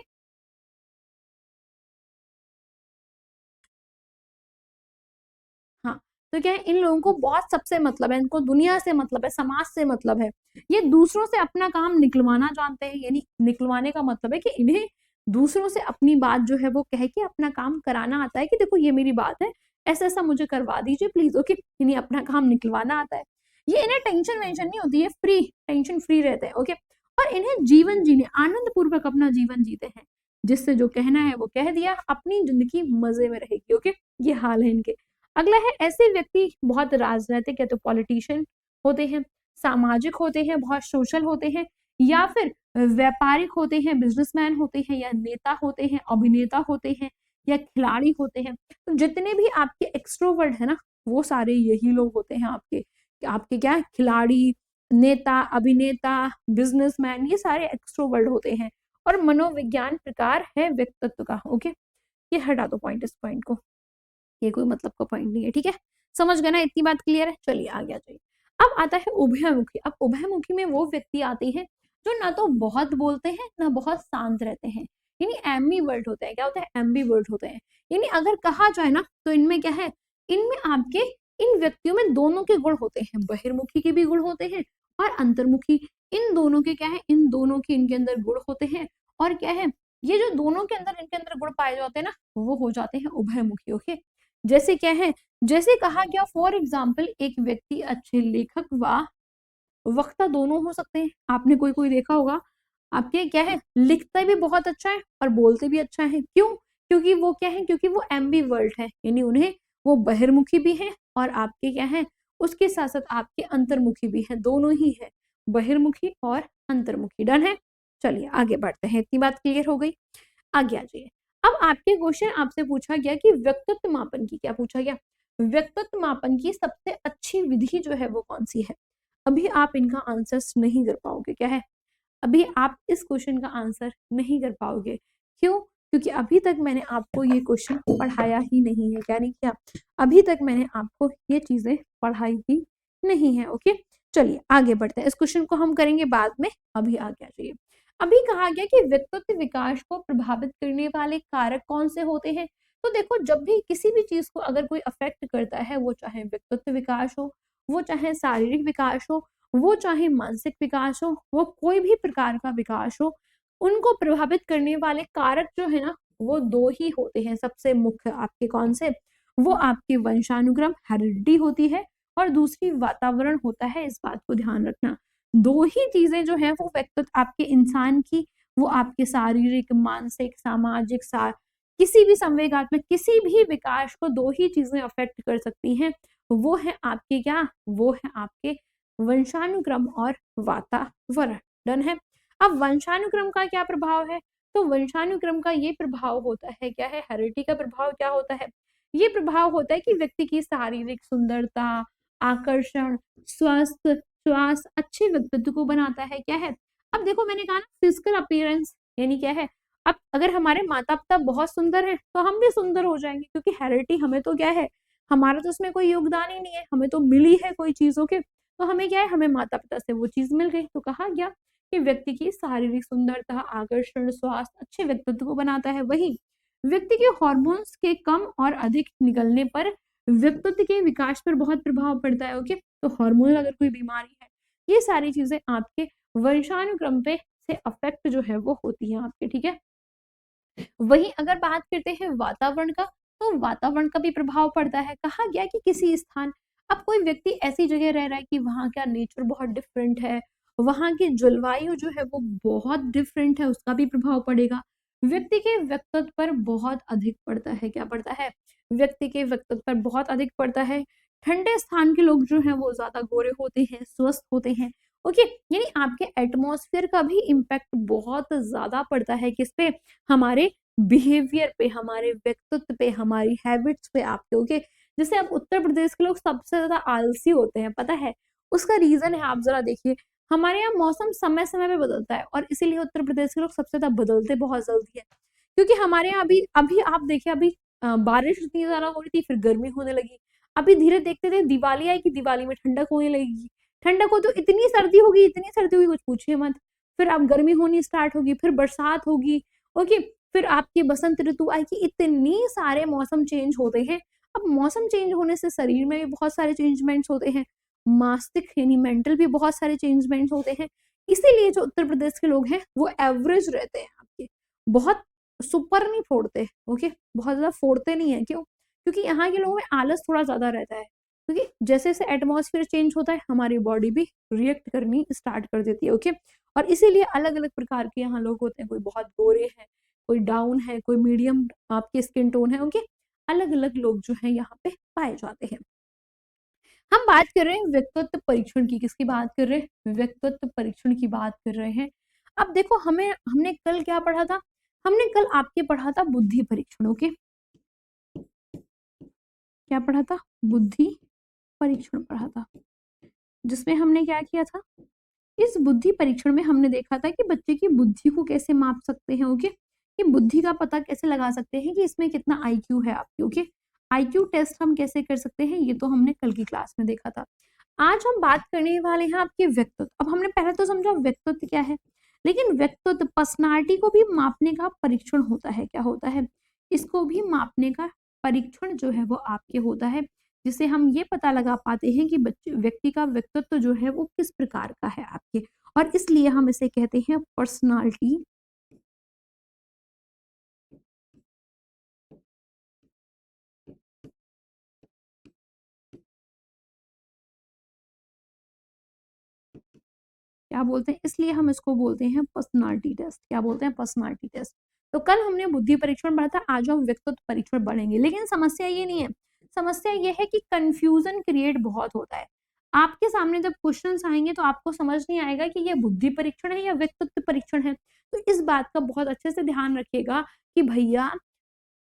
हाँ, तो क्या है, इन लोगों को बहुत सबसे मतलब है, इनको दुनिया से मतलब है, समाज से मतलब है। ये दूसरों से अपना काम निकलवाना जानते हैं। यानी निकलवाने का मतलब है कि इन्हें दूसरों से अपनी बात जो है वो कह के अपना काम कराना आता है, कि देखो ये मेरी बात है, ऐसा ऐसा मुझे करवा दीजिए प्लीज। ओके, इन्हें अपना काम निकलवाना आता है। ये इन्हें टेंशन वेंशन नहीं होती है, फ्री, टेंशन फ्री रहते हैं। ओके, और इन्हें जीवन जीने, आनंद पूर्वक अपना जीवन जीते हैं, जिससे जो कहना है वो कह दिया, अपनी जिंदगी मजे में रहेगी। ओके, ये हाल है इनके। अगला है, ऐसे व्यक्ति बहुत राजनीतिक या तो पॉलिटिशियन होते हैं, सामाजिक होते हैं, बहुत सोशल होते हैं, या फिर व्यापारिक होते हैं, बिजनेसमैन होते हैं, या नेता होते हैं, अभिनेता होते हैं, या खिलाड़ी होते हैं। तो जितने भी आपके एक्सट्रोवर्ट है ना, वो सारे यही लोग होते हैं आपके। आपके क्या है, खिलाड़ी, नेता, अभिनेता, बिजनेसमैन, ये सारे एक्सट्रोवर्ट होते हैं। और मनोविज्ञान प्रकार है व्यक्तित्व का। ओके, ये हटा दो पॉइंट, इस पॉइंट को, ये कोई मतलब का पॉइंट नहीं है, ठीक है। समझ गए ना, इतनी बात क्लियर है। चलिए आगे आ जाइए। अब आता है उभयमुखी। अब उभयमुखी में वो व्यक्ति आते हैं जो ना तो बहुत बोलते हैं ना बहुत शांत रहते हैं, यानी एम्बीवर्ट होते हैं। क्या होता है? एम्बीवर्ट होते हैं। यानी अगर कहा जाए ना तो इनमें क्या है, इनमें आपके, इन व्यक्तियों में दोनों के गुण होते हैं, बहिर्मुखी के भी गुण होते हैं और अंतर्मुखी। इन दोनों के क्या है, इन दोनों के इनके अंदर गुण होते हैं। और क्या है, ये जो दोनों के अंदर इनके अंदर गुण पाए जाते हैं ना, वो हो जाते हैं उभयमुखी। ओके, जैसे क्या है, जैसे कहा गया फॉर एग्जाम्पल, एक व्यक्ति अच्छे लेखक व वक्ता दोनों हो सकते हैं। आपने कोई कोई देखा होगा, आपके क्या है, लिखता भी बहुत अच्छा है और बोलते भी अच्छा है। क्यों? क्योंकि वो क्या है, क्योंकि वो एम्बीवर्ट है, यानी उन्हें वो बहिर्मुखी भी है और आपके क्या है, उसके साथ साथ आपके अंतर्मुखी भी है, दोनों ही है, बहिर्मुखी और अंतर्मुखी। डन है। चलिए आगे बढ़ते हैं, इतनी बात क्लियर हो गई। आगे आ जाइए। अब आपके क्वेश्चन आपसे पूछा गया कि व्यक्तित्व मापन की, क्या पूछा गया, व्यक्तित्व मापन की सबसे अच्छी विधि जो है वो कौन सी है। अभी आप इनका आंसर्स नहीं कर पाओगे। क्या है, अभी आप इस क्वेश्चन का आंसर नहीं कर पाओगे। क्यों? क्योंकि अभी तक मैंने आपको ये क्वेश्चन पढ़ाया ही नहीं है। क्या नहीं किया? अभी तक मैंने आपको ये चीजें पढ़ाई ही नहीं है। ओके, चलिए आगे बढ़ते हैं। इस क्वेश्चन को हम करेंगे बाद में, अभी आगे आ जाइए। अभी कहा गया कि व्यक्तित्व विकास को प्रभावित करने वाले कारक कौन से होते हैं। तो देखो, जब भी किसी भी चीज को अगर कोई अफेक्ट करता है, वो चाहे व्यक्तित्व विकास हो, वो चाहे शारीरिक विकास हो, वो चाहे मानसिक विकास हो, वो कोई भी प्रकार का विकास हो, उनको प्रभावित करने वाले कारक जो है ना, वो दो ही होते हैं सबसे मुख्य आपके। कौन से? वो आपके वंशानुक्रम हेरिडिटी होती है और दूसरी वातावरण होता है। इस बात को ध्यान रखना। दो ही चीजें जो है वो व्यक्तित्व आपके इंसान की, वो आपके शारीरिक, मानसिक, सामाजिक, किसी भी संवेगात्मक किसी भी विकास को दो ही चीजें अफेक्ट कर सकती हैं। वो है आपके क्या? वो है आपके वंशानुक्रम और वातावरण। डन है। अब वंशानुक्रम का क्या प्रभाव है? तो वंशानुक्रम का ये प्रभाव होता है क्या है? हेरिडिटी का प्रभाव क्या होता है? ये प्रभाव होता है कि व्यक्ति की शारीरिक सुंदरता, आकर्षण, स्वस्थ, श्वास अच्छे व्यक्तित्व को बनाता है। क्या है? अब देखो मैंने कहा ना फिजिकल अपीयरेंस यानी क्या है? अब अगर हमारे माता पिता बहुत सुंदर है तो हम भी सुंदर हो जाएंगे, क्योंकि हेरिडिटी हमें तो क्या है, हमारा तो उसमें कोई योगदान ही नहीं है, हमें तो मिली है कोई चीजों के, तो हमें क्या है, हमें माता पिता से वो चीज मिल गई। तो कहा गया कि व्यक्ति की शारीरिक सुंदरता, आकर्षण, स्वास्थ्य अच्छे व्यक्तित्व को बनाता है। वही व्यक्ति के हार्मोन्स के कम और अधिक निकलने पर व्यक्तित्व के विकास पर बहुत प्रभाव पड़ता है। ओके, तो हार्मोन अगर कोई बीमारी है, ये सारी चीजें आपके वंशानुक्रम पे से अफेक्ट जो है वो होती है आपके। ठीक है। वही अगर बात करते हैं वातावरण का, तो वातावरण का भी प्रभाव पड़ता है। कहा गया कि किसी स्थान, अब कोई व्यक्ति ऐसी जगह रह रहा है कि वहां का नेचर बहुत डिफरेंट है, वहां की जलवायु जो है वो बहुत डिफरेंट है, उसका भी प्रभाव पड़ेगा। व्यक्ति के व्यक्तित्व पर बहुत अधिक पड़ता है। क्या पड़ता है? व्यक्ति के व्यक्तित्व पर बहुत अधिक पड़ता है। ठंडे स्थान के लोग जो है वो ज्यादा गोरे होते हैं, स्वस्थ होते हैं। ओके, यानी आपके एटमॉस्फेयर का भी इम्पैक्ट बहुत ज्यादा पड़ता है। किस पे? हमारे बिहेवियर पे, हमारे व्यक्तित्व पे, हमारी हैबिट्स पे आपके। ओके, जैसे अब उत्तर प्रदेश के लोग सबसे ज्यादा आलसी होते हैं, पता है उसका रीजन है? आप जरा देखिए, हमारे यहाँ मौसम समय समय पे बदलता है और इसीलिए उत्तर प्रदेश के लोग सबसे ज्यादा बदलते बहुत जल्दी है। क्योंकि हमारे यहाँ अभी अभी आप देखिए, अभी बारिश इतनी ज्यादा हो रही थी, फिर गर्मी होने लगी। अभी धीरे देखते थे दिवाली आई कि दिवाली में ठंडक होने लगेगी, ठंडक हो तो इतनी सर्दी होगी, इतनी सर्दी होगी कुछ पूछिए मत। फिर अब गर्मी होनी स्टार्ट होगी, फिर बरसात होगी। ओके, फिर आपकी बसंत ऋतु आएगी। इतनी सारे मौसम चेंज होते हैं। अब मौसम चेंज होने से शरीर में भी बहुत सारे चेंजमेंट्स होते हैं, मानसिक यानी मेंटल भी बहुत सारे चेंजमेंट्स होते हैं। इसीलिए जो उत्तर प्रदेश के लोग हैं वो एवरेज रहते हैं आपके, बहुत सुपर नहीं फोड़ते। ओके, बहुत ज्यादा फोड़ते नहीं है। क्यों? क्योंकि यहाँ के लोगों में आलस थोड़ा ज्यादा रहता है, क्योंकि जैसे जैसे एटमॉस्फेयर चेंज होता है हमारी बॉडी भी रिएक्ट करनी स्टार्ट कर देती है। ओके, और इसीलिए अलग अलग प्रकार के यहाँ लोग होते हैं, कोई बहुत गोरे हैं, कोई डाउन है, कोई मीडियम आपके स्किन टोन है। ओके, अलग अलग लोग जो है यहाँ पे पाए जाते हैं। हम बात कर रहे हैं व्यक्तित्व परीक्षण की। किसकी बात कर रहे हैं? व्यक्तित्व परीक्षण की बात कर रहे हैं। अब देखो हमने कल क्या पढ़ा था? हमने कल आपके पढ़ा था बुद्धि परीक्षण। ओके, क्या पढ़ा था? बुद्धि परीक्षण पढ़ा था, जिसमें हमने क्या किया था? इस बुद्धि परीक्षण में हमने देखा था कि बच्चे की बुद्धि को कैसे माप सकते हैं। ओके, कि बुद्धि का पता कैसे लगा सकते हैं कि इसमें कितना आईक्यू है आपके। ओके, आईक्यू टेस्ट हम कैसे कर सकते हैं, ये तो हमने कल की क्लास में देखा था। आज हम बात करने वाले हैं आपके व्यक्तित्व। अब हमने पहले तो समझा व्यक्तित्व क्या है, लेकिन व्यक्तित्व पर्सनालिटी को भी मापने का परीक्षण होता है। क्या होता है? इसको भी मापने का परीक्षण जो है वो आपके होता है, जिससे हम ये पता लगा पाते हैं कि बच्चे व्यक्ति का व्यक्तित्व जो है वो किस प्रकार का है आपके, और इसलिए हम इसे कहते हैं पर्सनालिटी। क्या बोलते हैं? इसलिए हम इसको बोलते हैं पर्सनालिटी टेस्ट। क्या बोलते हैं? Personality test. तो कल हमने बुद्धि परीक्षण पढ़ा था, आज हम व्यक्तित्व परीक्षण पढ़ेंगे। लेकिन समस्या ये नहीं है, समस्या ये है कि कंफ्यूजन क्रिएट बहुत होता है। आपके सामने जब क्वेश्चंस आएंगे तो आपको समझ नहीं आएगा कि ये बुद्धि परीक्षण है या व्यक्तित्व परीक्षण है। तो इस बात का बहुत अच्छे से ध्यान रखिएगा कि भैया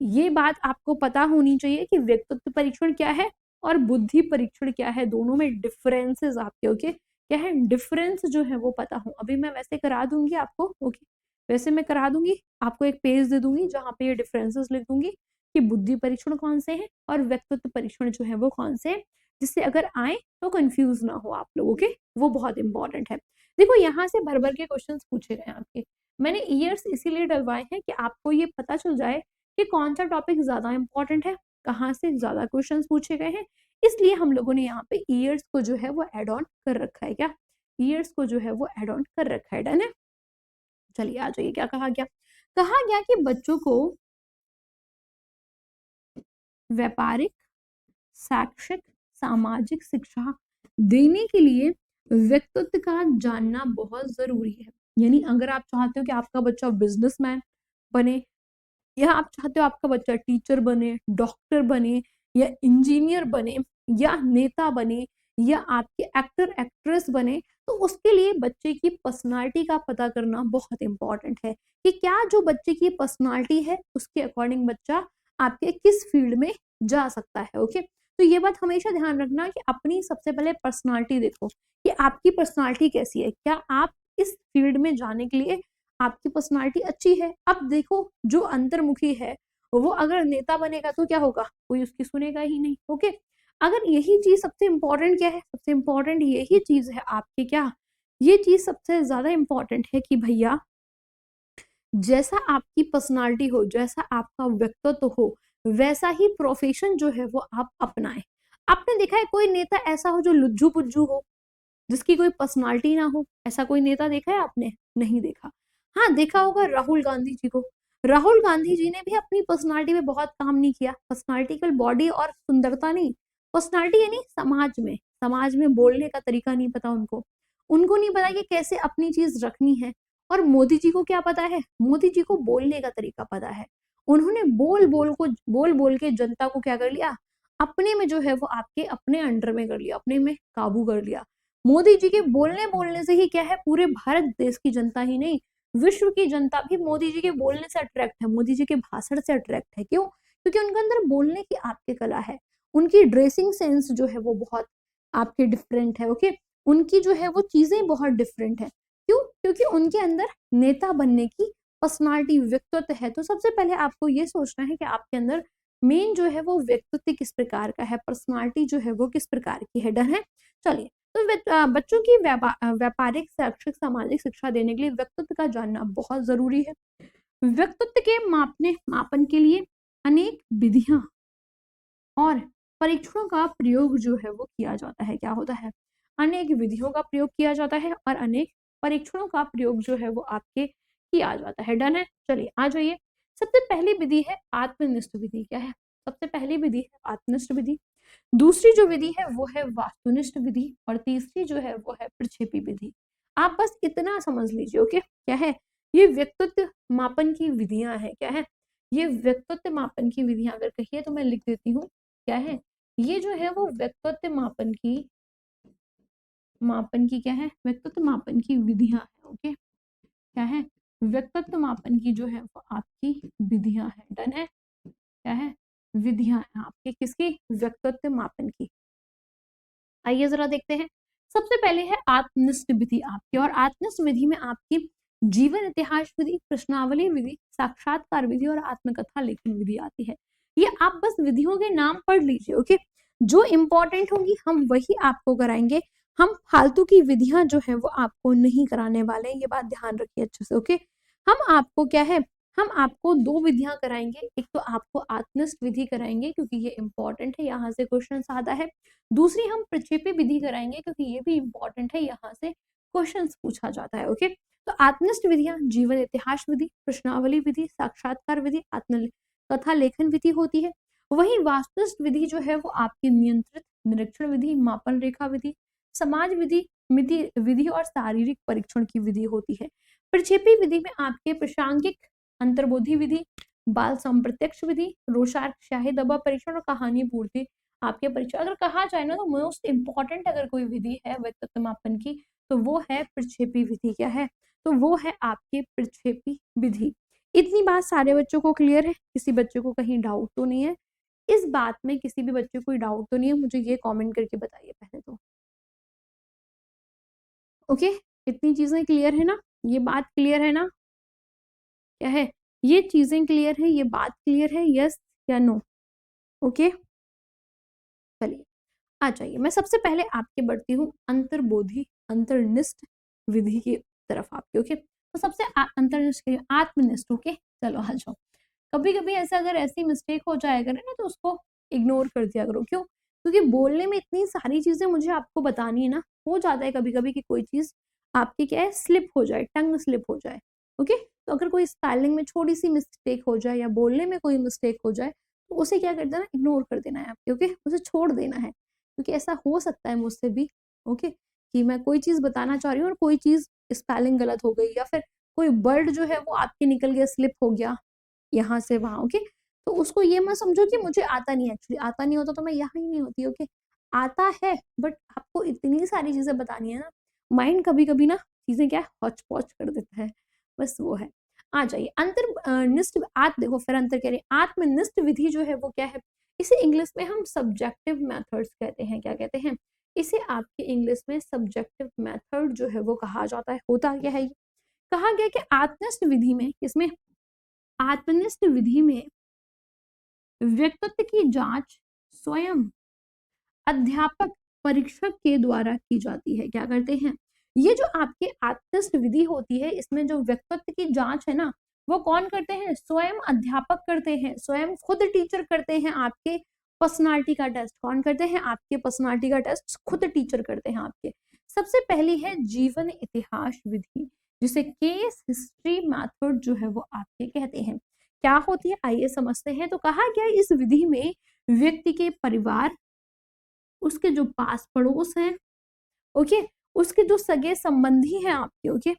ये बात आपको पता होनी चाहिए कि व्यक्तित्व परीक्षण क्या है और बुद्धि परीक्षण क्या है, दोनों में डिफरेंसेस आपके। ओके, क्या है डिफरेंस जो है वो पता हो। अभी मैं वैसे करा दूंगी आपको। ओके, वैसे मैं करा दूंगी आपको, एक पेज दे दूंगी जहां पे ये डिफरेंसेस लिख दूंगी कि बुद्धि परीक्षण कौन से हैं और व्यक्तित्व परीक्षण जो है वो कौन से हैं, जिससे अगर आए तो कंफ्यूज ना हो आप लोग। ओके, वो बहुत इंपॉर्टेंट है। देखो यहाँ से भर भर के क्वेश्चन पूछे गए आपके। मैंने ईयर्स इसीलिए डलवाए हैं कि आपको ये पता चल जाए कि कौन सा टॉपिक ज्यादा इंपॉर्टेंट है, कहाँ से ज्यादा क्वेश्चंस पूछे गए हैं। इसलिए हम लोगों ने यहाँ पे ईयर्स को जो है वो एड ऑन कर रखा है। क्या? ईयर्स को जो है वो एड ऑन कर रखा है। डन है। चलिए आ जाइए, क्या कहा गया? कहा गया कि बच्चों को व्यापारिक, शैक्षिक, सामाजिक शिक्षा देने के लिए व्यक्तित्व का जानना बहुत जरूरी है। यानी अगर आप चाहते हो कि आपका बच्चा बिजनेसमैन बने, या आप चाहते हो आपका बच्चा टीचर बने, डॉक्टर बने, या इंजीनियर बने, या नेता बने, या आपके एक्टर एक्ट्रेस बने, तो उसके लिए बच्चे की पर्सनालिटी का पता करना बहुत इंपॉर्टेंट है कि क्या जो बच्चे की पर्सनालिटी है उसके अकॉर्डिंग बच्चा आपके किस फील्ड में जा सकता है। ओके, तो ये बात हमेशा ध्यान रखना कि अपनी सबसे पहले पर्सनालिटी देखो कि आपकी पर्सनालिटी कैसी है, क्या आप इस फील्ड में जाने के लिए आपकी पर्सनालिटी अच्छी है। अब देखो जो अंतर्मुखी है वो अगर नेता बनेगा तो क्या होगा, कोई उसकी सुनेगा ही नहीं। ओके, अगर यही चीज सबसे इंपॉर्टेंट क्या है, सबसे इंपॉर्टेंट यही चीज है आपके क्या, ये चीज सबसे ज्यादा इंपॉर्टेंट है कि भैया जैसा आपकी पर्सनालिटी हो, जैसा आपका व्यक्तित्व हो, वैसा ही प्रोफेशन जो है वो आप अपनाएं। आपने देखा है कोई नेता ऐसा हो जो लुज्जू पुज्जू हो, जिसकी कोई पर्सनालिटी ना हो, ऐसा कोई नेता देखा है आपने? नहीं देखा। हाँ, देखा होगा राहुल गांधी जी को। राहुल गांधी जी ने भी अपनी पर्सनालिटी पे बहुत काम नहीं किया। पर्सनालिटी केवल बॉडी और सुंदरता नहीं, पर्सनालिटी यानी समाज में बोलने का तरीका नहीं पता उनको। उनको नहीं पता कि कैसे अपनी चीज रखनी है। और मोदी जी को क्या पता है? मोदी जी को बोलने का तरीका पता है। उन्होंने बोल बोल के जनता को क्या कर लिया, अपने में जो है वो आपके अपने अंडर में कर लिया, अपने में काबू कर लिया। मोदी जी के बोलने बोलने से ही क्या है, पूरे भारत देश की जनता ही नहीं, विश्व की जनता भी मोदी जी के बोलने से अट्रैक्ट है, मोदी जी के भाषण से अट्रैक्ट है। क्यों? क्योंकि उनके अंदर बोलने की आपकी कला है। उनकी ड्रेसिंग सेंस जो है वो बहुत आपके डिफरेंट है। ओके, उनकी जो है वो चीजें बहुत डिफरेंट है। क्यों? क्योंकि उनके अंदर नेता बनने की पर्सनालिटी, व्यक्तित्व है। तो सबसे पहले आपको ये सोचना है कि आपके अंदर मेन जो है वो व्यक्तित्व किस प्रकार का है, पर्सनालिटी जो है वो किस प्रकार की है। डन है? चलिए, तो बच्चों की व्यापारिक, शैक्षिक, सामाजिक शिक्षा देने के लिए व्यक्तित्व का जानना बहुत जरूरी है। व्यक्तित्व के मापन के लिए अनेक विधियां और परीक्षणों का प्रयोग जो है वो किया जाता है। क्या होता है? अनेक विधियों का प्रयोग किया जाता है और अनेक परीक्षणों का प्रयोग जो है वो आपके किया जाता है। डन है? चलिए आ जाइए। सबसे पहली विधि है आत्मनिष्ठ विधि। क्या है? सबसे पहली विधि है आत्मनिष्ठ विधि। दूसरी जो विधि है वो है वास्तुनिष्ठ विधि, और तीसरी जो है वो है प्रक्षेपी विधि। आप बस इतना समझ लीजिए। ओके, क्या है? ये व्यक्तित्व मापन की विधियां हैं। क्या है? ये व्यक्तित्व मापन की विधियां अगर कहिए तो मैं लिख देती हूँ। क्या है? ये जो है वो व्यक्तित्व मापन की क्या है, व्यक्तित्व मापन की विधियां है। ओके, क्या है? व्यक्तित्व मापन की जो है वो आपकी विधियां है। डन है? क्या है? विधियां हैं आपके किसकी? व्यक्तित्व मापन की। आइए जरा देखते हैं। सबसे पहले है आत्मनिष्ठ विधि आपकी, और आत्मनिष्ठ विधि में आपकी जीवन इतिहास विधि, प्रश्नावली विधि, साक्षात्कार विधि और आत्मकथा लेखन विधि आती है। ये आप बस विधियों के नाम पढ़ लीजिए। ओके, जो इंपॉर्टेंट होंगी हम वही आपको कराएंगे। हम फालतू की विधियां जो है वो आपको नहीं कराने वाले, ये बात ध्यान रखिए अच्छे से। ओके, हम आपको क्या है, हम आपको दो विधियां कराएंगे। एक तो आपको आत्मनिष्ठ विधि कराएंगे क्योंकि ये इंपॉर्टेंट है, यहाँ से क्वेश्चन आता है। दूसरी हम प्रक्षेपी विधि कराएंगे क्योंकि ये भी इंपॉर्टेंट है, यहाँ से क्वेश्चंस पूछा जाता है। ओके, तो आत्मनिष्ठ विधियां जीवन इतिहास विधि, प्रश्नावली विधि, साक्षात्कार विधि, आत्मकथा लेखन विधि होती है। वही वास्तुनिष्ठ विधि जो है वो आपकी नियंत्रित निरीक्षण विधि, मापन रेखा विधि, समाज विधि विधि और शारीरिक परीक्षण की विधि होती है। प्रक्षेपी विधि में आपके प्रासंगिक अंतर्बोधि विधि, बाल संप्रत्यक्ष विधि, रोशार्क शाही दबाव परीक्षण और कहानी पूर्ति आपके परीक्षा। अगर कहा जाए ना तो मोस्ट इंपॉर्टेंट अगर कोई विधि है व्यक्तित्व मापन की तो वो है प्रक्षेपी विधि। क्या है? तो वो है आपकी प्रक्षेपी विधि। इतनी बात सारे बच्चों को क्लियर है? किसी बच्चे को कहीं डाउट तो नहीं है इस बात में? किसी भी बच्चे को कोई डाउट तो नहीं है? मुझे ये कमेंट करके बताइए पहले तो। ओके, इतनी चीजें क्लियर है ना? ये बात क्लियर है ना? क्या है? ये चीजें क्लियर है, ये बात क्लियर है? यस या नो? ओके, चलिए आ जाइए। मैं सबसे पहले आपके बढ़ती हूँ अंतर्बोधि अंतर्निष्ठ विधि की तरफ आपके। ओके, तो सबसे अंतर्निष्ठ के आत्मनिष्ठ। ओके, चलो आ जाओ। कभी कभी ऐसा अगर ऐसी मिस्टेक हो जाए करे ना तो उसको इग्नोर कर दिया करो। क्यों? क्योंकि बोलने में इतनी सारी चीजें मुझे आपको बतानी है ना, हो जाता है कभी कभी कि कोई चीज आपकी क्या है, स्लिप हो जाए, टंग स्लिप हो जाए। ओके, तो अगर कोई स्पेलिंग में छोटी सी मिस्टेक हो जाए या बोलने में कोई मिस्टेक हो जाए तो उसे क्या कर देना, इग्नोर कर देना है आपके, ओके, उसे छोड़ देना है, क्योंकि ऐसा हो सकता है मुझसे भी, ओके, कि मैं कोई चीज बताना चाह रही हूँ और कोई चीज स्पेलिंग गलत हो गई, या फिर कोई वर्ड जो है वो आपके निकल गया, स्लिप हो गया यहाँ से वहां, ओके। तो उसको ये मत समझो कि मुझे आता नहीं है, एक्चुअली आता नहीं होता तो मैं यहाँ ही नहीं होती, ओके, आता है, बट आपको इतनी सारी चीजें बतानी है ना, माइंड कभी कभी ना चीजें क्या हौच पौच कर देता है, बस वो है। आ जाइए अंतर्निष्ठ देखो फिर अंतर कह रहे हैं, आत्मनिष्ठ विधि जो है वो क्या है, इसे इंग्लिश में हम सब्जेक्टिव मेथड्स कहते हैं, क्या कहते हैं, इसे आपके इंग्लिश में सब्जेक्टिव मेथड जो है वो कहा जाता है। होता क्या है, कहा गया कि आत्मनिष्ठ विधि में, किसमें, आत्मनिष्ठ विधि में व्यक्तित्व की जांच स्वयं अध्यापक परीक्षक के द्वारा की जाती है। क्या करते हैं, ये जो आपके आत्मनिष्ठ विधि होती है, इसमें जो व्यक्तित्व की जांच है ना, वो कौन करते हैं, स्वयं अध्यापक करते हैं, स्वयं खुद टीचर करते हैं। आपके पर्सनालिटी का टेस्ट कौन करते हैं, आपके पर्सनालिटी का टेस्ट खुद टीचर करते हैं आपके। सबसे पहली है जीवन इतिहास विधि, जिसे केस हिस्ट्री मेथड जो है वो आपके कहते हैं। क्या होती है, आइए समझते हैं। तो कहा गया इस विधि में व्यक्ति के परिवार, उसके जो पास पड़ोस हैं, ओके, उसके जो सगे संबंधी हैं आपके, ओके,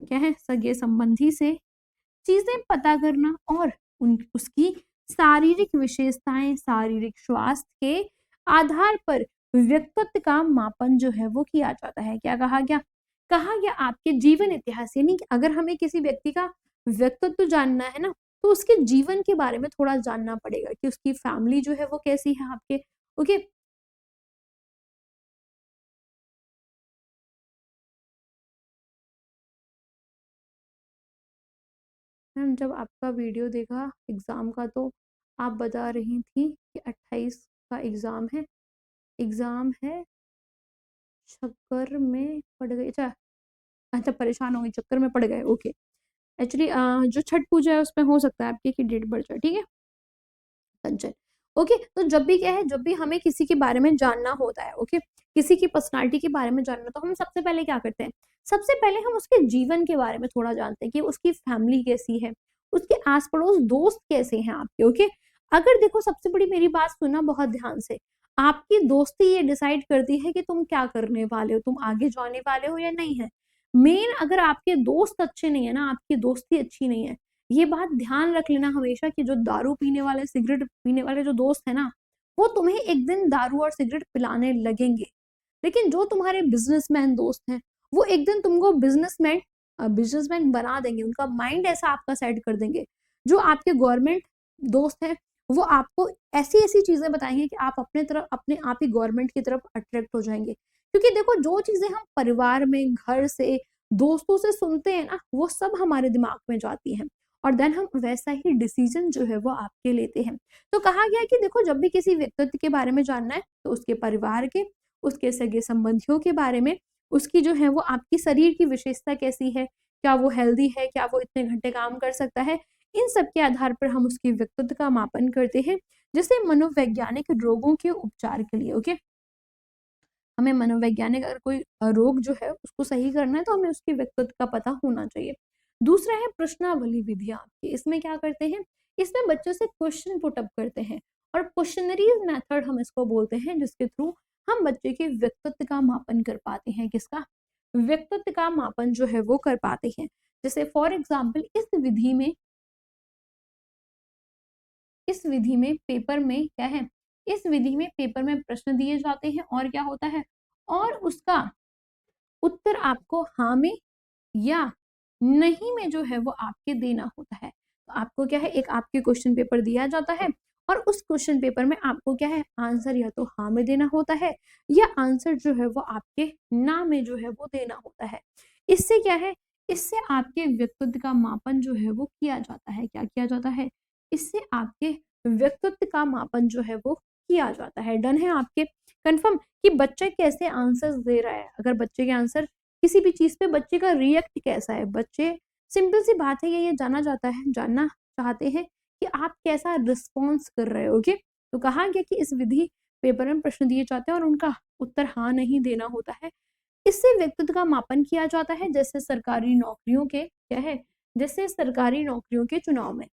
क्या है, सगे संबंधी से चीजें पता करना, और उसकी शारीरिक विशेषताएं, शारीरिक स्वास्थ्य के आधार पर व्यक्तित्व का मापन जो है वो किया जाता है। क्या कहा गया, कहा गया आपके जीवन इतिहास, यानी कि अगर हमें किसी व्यक्ति का व्यक्तित्व जानना है ना, तो उसके जीवन के बारे में थोड़ा जानना पड़ेगा कि उसकी फैमिली जो है वो कैसी है आपके, ओके। मैम जब आपका वीडियो देखा एग्ज़ाम का, तो आप बता रही थी कि 28 का एग्ज़ाम है, चक्कर में पड़ गई, अच्छा, अच्छा परेशान हो गई, चक्कर में पड़ गए, ओके। एक्चुअली जो छठ पूजा है उसमें हो सकता है आपकी की डेट बढ़ जाए, ठीक है, कंचन, ओके। तो जब भी क्या है, जब भी हमें किसी के बारे में जानना होता है, ओके, किसी की पर्सनालिटी के बारे में जानना, तो हम सबसे पहले क्या करते हैं, सबसे पहले हम उसके जीवन के बारे में थोड़ा जानते हैं कि उसकी फैमिली कैसी है, उसके आस पड़ोस दोस्त कैसे हैं आपके, ओके। अगर देखो सबसे बड़ी मेरी बात सुनना बहुत ध्यान से, आपकी दोस्ती ये डिसाइड करती है कि तुम क्या करने वाले हो, तुम आगे जाने वाले हो या नहीं है। मेन अगर आपके दोस्त अच्छे नहीं है ना, आपकी दोस्ती अच्छी नहीं है, ये बात ध्यान रख लेना हमेशा कि जो दारू पीने वाले, सिगरेट पीने वाले जो दोस्त है ना, वो तुम्हें एक दिन दारू और सिगरेट पिलाने लगेंगे। लेकिन जो तुम्हारे बिजनेसमैन दोस्त हैं, वो एक दिन तुमको बिजनेसमैन बिजनेसमैन बना देंगे, उनका माइंड ऐसा आपका सेट कर देंगे। जो आपके गवर्नमेंट दोस्त हैं, वो आपको ऐसी ऐसी चीजें बताएंगे कि आप अपने तरफ, अपने आप ही गवर्नमेंट की तरफ अट्रैक्ट हो जाएंगे। क्योंकि देखो जो चीजें हम परिवार में, घर से, दोस्तों से सुनते हैं ना, वो सब हमारे दिमाग में जाती हैं, और देन हम वैसा ही डिसीजन जो है वो आपके लेते हैं। तो कहा गया कि देखो जब भी किसी व्यक्तित्व के बारे में जानना है, तो उसके परिवार के, उसके सगे संबंधियों के बारे में, उसकी जो है वो आपकी शरीर की विशेषता कैसी है, क्या वो हेल्दी है, क्या वो इतने घंटे काम कर सकता है, इन सब के आधार पर हम उसके व्यक्तित्व का मापन करते हैं। जैसे मनोवैज्ञानिक रोगों के उपचार के लिए, ओके, हमें मनोवैज्ञानिक अगर कोई रोग जो है उसको सही करना है, तो हमें उसके व्यक्तित्व का पता होना चाहिए। दूसरा है प्रश्नावली विधियां आपकी, इसमें क्या करते हैं, इसमें बच्चों से क्वेश्चन पुट अप करते हैं, और क्वेश्चनरीज मेथड हम इसको बोलते हैं, जिसके थ्रू हम बच्चे के व्यक्तित्व का मापन कर पाते हैं। किसका, व्यक्तित्व का मापन जो है वो कर पाते हैं। जैसे फॉर एग्जाम्पल इस विधि में पेपर में क्या है, इस विधि में पेपर में प्रश्न दिए जाते हैं, और क्या होता है, और उसका उत्तर आपको हाँ में या नहीं में जो है वो आपके देना होता है। तो आपको क्या है, एक आपके क्वेश्चन पेपर दिया जाता है, और उस क्वेश्चन पेपर में आपको क्या है, आंसर या तो हाँ में देना होता है, या आंसर जो है वो आपके ना में जो है वो देना होता है। इससे क्या है, इससे आपके व्यक्तित्व का मापन जो है वो किया जाता है। क्या किया जाता है, इससे आपके व्यक्तित्व का मापन जो है वो किया जाता है। डन है आपके, कंफर्म कि बच्चे कैसे आंसर्स दे रहा है, अगर बच्चे के आंसर किसी भी चीज पे बच्चे का रिएक्ट कैसा है, बच्चे, सिंपल सी बात है, ये जानना चाहते हैं कि आप कैसा रिस्पॉन्स कर रहे हो, ओके। तो कहा गया कि इस विधि पेपर में प्रश्न दिए जाते हैं और उनका उत्तर हाँ नहीं देना होता है। इससे व्यक्तित्व का मापन किया जाता है, जैसे सरकारी नौकरियों के क्या है, जैसे सरकारी नौकरियों के चुनाव में,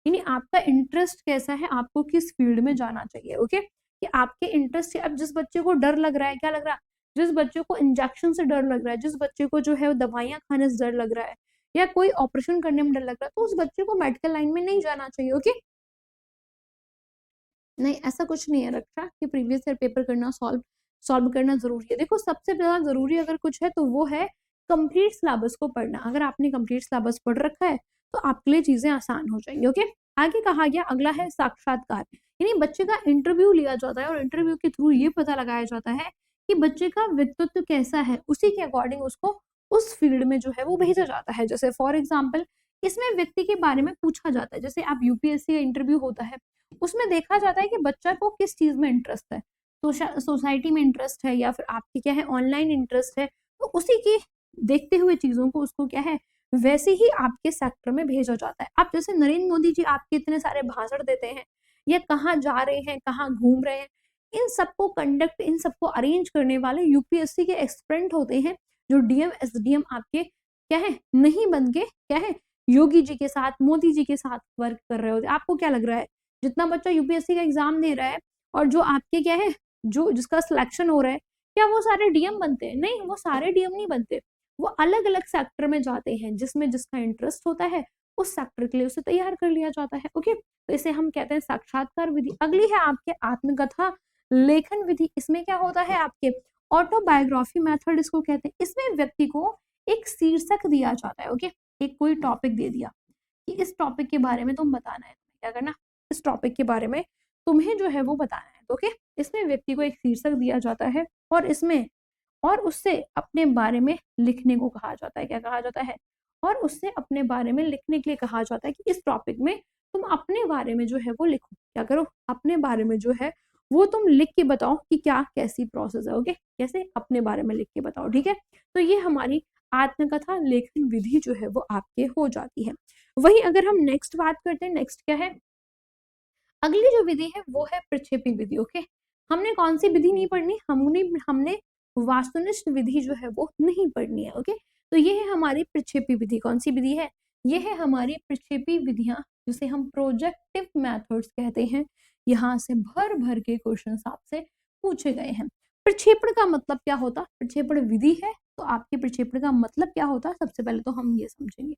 यानी आपका इंटरेस्ट कैसा है, आपको किस फील्ड में जाना चाहिए। ओके, कि आपके इंटरेस्ट, अब जिस बच्चे को डर लग रहा है, क्या लग रहा है, जिस बच्चे को इंजेक्शन से डर लग रहा है, जिस बच्चे को जो है दवाइयां खाने से डर लग रहा है, या कोई ऑपरेशन करने में डर लग रहा है, तो उस बच्चे को मेडिकल लाइन में नहीं जाना चाहिए। ओके, नहीं, ऐसा कुछ नहीं है रक्षा कि प्रीवियस ईयर पेपर करना, सॉल्व सॉल्व करना जरूरी है। देखो, सबसे ज्यादा जरूरी अगर कुछ है तो वो है कंप्लीट सिलेबस को पढ़ना। अगर आपने कंप्लीट सिलेबस पढ़ रखा है तो आपके लिए चीजें आसान हो जाएंगी। ओके, आगे कहा गया, अगला है साक्षात्कार। यानी बच्चे का इंटरव्यू लिया जाता है और इंटरव्यू के थ्रू ये पता लगाया जाता है कि बच्चे का व्यक्तित्व कैसा है, उसी के अकॉर्डिंग उसको उस फील्ड में जो है वो भेजा जाता है। जैसे फॉर एग्जाम्पल, इसमें व्यक्ति के बारे में पूछा जाता है। जैसे आप यूपीएससी का इंटरव्यू होता है, उसमें देखा जाता है कि बच्चा को किस चीज में इंटरेस्ट है, सोसाइटी में इंटरेस्ट है या फिर आपकी क्या है ऑनलाइन इंटरेस्ट है, तो उसी की देखते हुए चीजों को उसको क्या है वैसे ही आपके सेक्टर में भेजा जाता है। आप जैसे नरेंद्र मोदी जी आपके इतने सारे भाषण देते हैं, या कहाँ जा रहे हैं, कहाँ घूम रहे हैं, इन सबको कंडक्ट, इन सबको अरेंज करने वाले यूपीएससी के एक्सपर्ट होते हैं, जो डीएम एसडीएम आपके क्या है नहीं बन के क्या है योगी जी के साथ, मोदी जी के साथ वर्क कर रहे होते। आपको क्या लग रहा है, जितना बच्चा यूपीएससी का एग्जाम दे रहा है और जो आपके क्या है जो जिसका सिलेक्शन हो रहा है, क्या वो सारे डीएम बनते हैं? नहीं, वो सारे डीएम नहीं बनते। वो अलग अलग सेक्टर में जाते हैं, जिसमें जिसका इंटरेस्ट होता है उस सेक्टर के लिए उसे तैयार कर लिया जाता है। ओके, तो इसे हम कहते हैं साक्षात्कार विधि। अगली है आपके आत्मकथा लेखन विधि। इसमें क्या होता है, आपके ऑटोबायोग्राफी मेथड इसको कहते हैं। इसमें व्यक्ति को एक शीर्षक दिया जाता है। ओके, एक कोई टॉपिक दे दिया कि इस टॉपिक के बारे में तुम बताना है, क्या करना, इस टॉपिक के बारे में तुम्हें जो है वो बताना है। ओके, इसमें व्यक्ति को एक शीर्षक दिया जाता है और इसमें और उससे अपने बारे में लिखने को कहा जाता है। क्या कहा जाता है? और उससे अपने बारे में लिखने के लिए कहा जाता है कि इस टॉपिक में तुम अपने बारे में जो है वो लिखो। क्या करो, अपने बारे में जो है वो तुम लिख के बताओ कि क्या कैसी प्रोसेस है। ओके, कैसे अपने बारे में लिख के बताओ। ठीक है, तो ये हमारी आत्मकथा लेखन विधि जो है वो आपके हो जाती है। वही अगर हम नेक्स्ट बात करते हैं, नेक्स्ट क्या है, अगली जो विधि है वो है प्रक्षेपी विधि। ओके, हमने कौन सी विधि नहीं पढ़नी, हमने वास्तुनिष्ठ विधि जो है वो नहीं पढ़नी है। ओके, तो ये है हमारी प्रक्षेपी विधि। कौन सी विधि है? ये है हमारी प्रक्षेपी विधियां, जिसे हम प्रोजेक्टिव मेथड्स कहते हैं। यहाँ से भर भर के क्वेश्चन आपसे पूछे गए हैं। प्रक्षेपण का मतलब क्या होता? प्रक्षेपण विधि है तो आपके प्रक्षेपण का मतलब क्या होता? सबसे पहले तो हम ये समझेंगे।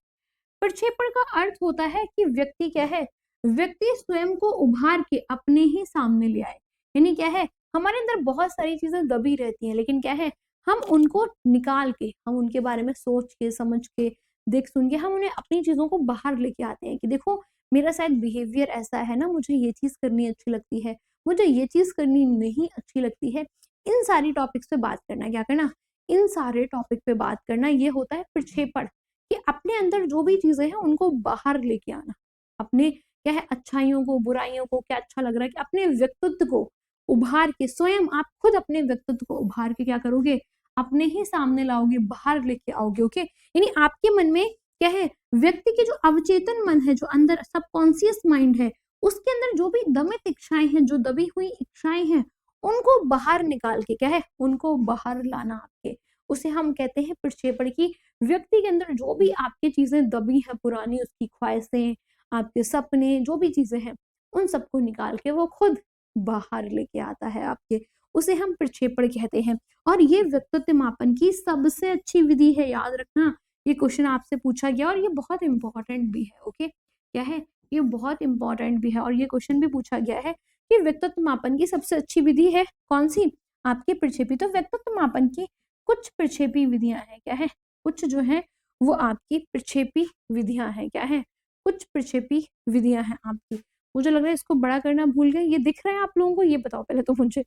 प्रक्षेपण का अर्थ होता है कि व्यक्ति क्या है, व्यक्ति स्वयं को उभार के अपने ही सामने ले आए। यानी क्या है, हमारे अंदर बहुत सारी चीजें दबी रहती हैं, लेकिन क्या है, हम उनको निकाल के, हम उनके बारे में सोच के, समझ के, देख सुन के, हम उन्हें अपनी चीजों को बाहर लेके आते हैं कि देखो मेरा शायद बिहेवियर ऐसा है ना, मुझे ये चीज करनी अच्छी लगती है, मुझे ये चीज करनी नहीं अच्छी लगती है। इन सारी टॉपिक्स पे बात करना, क्या करना, इन सारे टॉपिक पे बात करना, ये होता है प्रक्षेपण। कि अपने अंदर जो भी चीजें हैं उनको बाहर लेके आना, अपने क्या है अच्छाइयों को, बुराइयों को, क्या अच्छा लग रहा है कि अपने व्यक्तित्व को उभार के, स्वयं आप खुद अपने व्यक्तित्व को उभार के क्या करोगे, अपने ही सामने लाओगे, बाहर लेके आओगे। ओके, यानी आपके मन में क्या है, व्यक्ति के जो अवचेतन मन है, जो अंदर सबकॉन्शियस माइंड है, उसके अंदर जो भी दमित इच्छाएं हैं, जो दबी हुई इच्छाएं हैं, उनको बाहर निकाल के क्या है, उनको बाहर लाना आपके, उसे हम कहते हैं प्रक्षेपण। की व्यक्ति के अंदर जो भी आपकी चीजें दबी हैं पुरानी, उसकी ख्वाहिशें, आपके सपने, जो भी चीजें हैं, उन सबको निकाल के वो खुद बाहर लेके आता है आपके, उसे हम प्रक्षेपण कहते हैं। और ये व्यक्तित्व मापन की सबसे अच्छी विधि है, याद रखना। ये क्वेश्चन आपसे पूछा गया और ये बहुत इंपॉर्टेंट भी है। ओके, क्या है, ये बहुत इंपॉर्टेंट भी है और ये क्वेश्चन भी पूछा गया है कि व्यक्तित्व मापन की सबसे अच्छी विधि है कौन सी, आपके प्रक्षेपी। तो व्यक्तित्व मापन की कुछ प्रक्षेपी विधियां हैं, क्या है, कुछ जो है वो आपकी प्रक्षेपी विधियां हैं। क्या है, कुछ प्रक्षेपी विधियां हैं आपकी। मुझे लग रहा है इसको बड़ा करना भूल गए। ये दिख रहा है आप लोगों को? ये बताओ पहले तो मुझे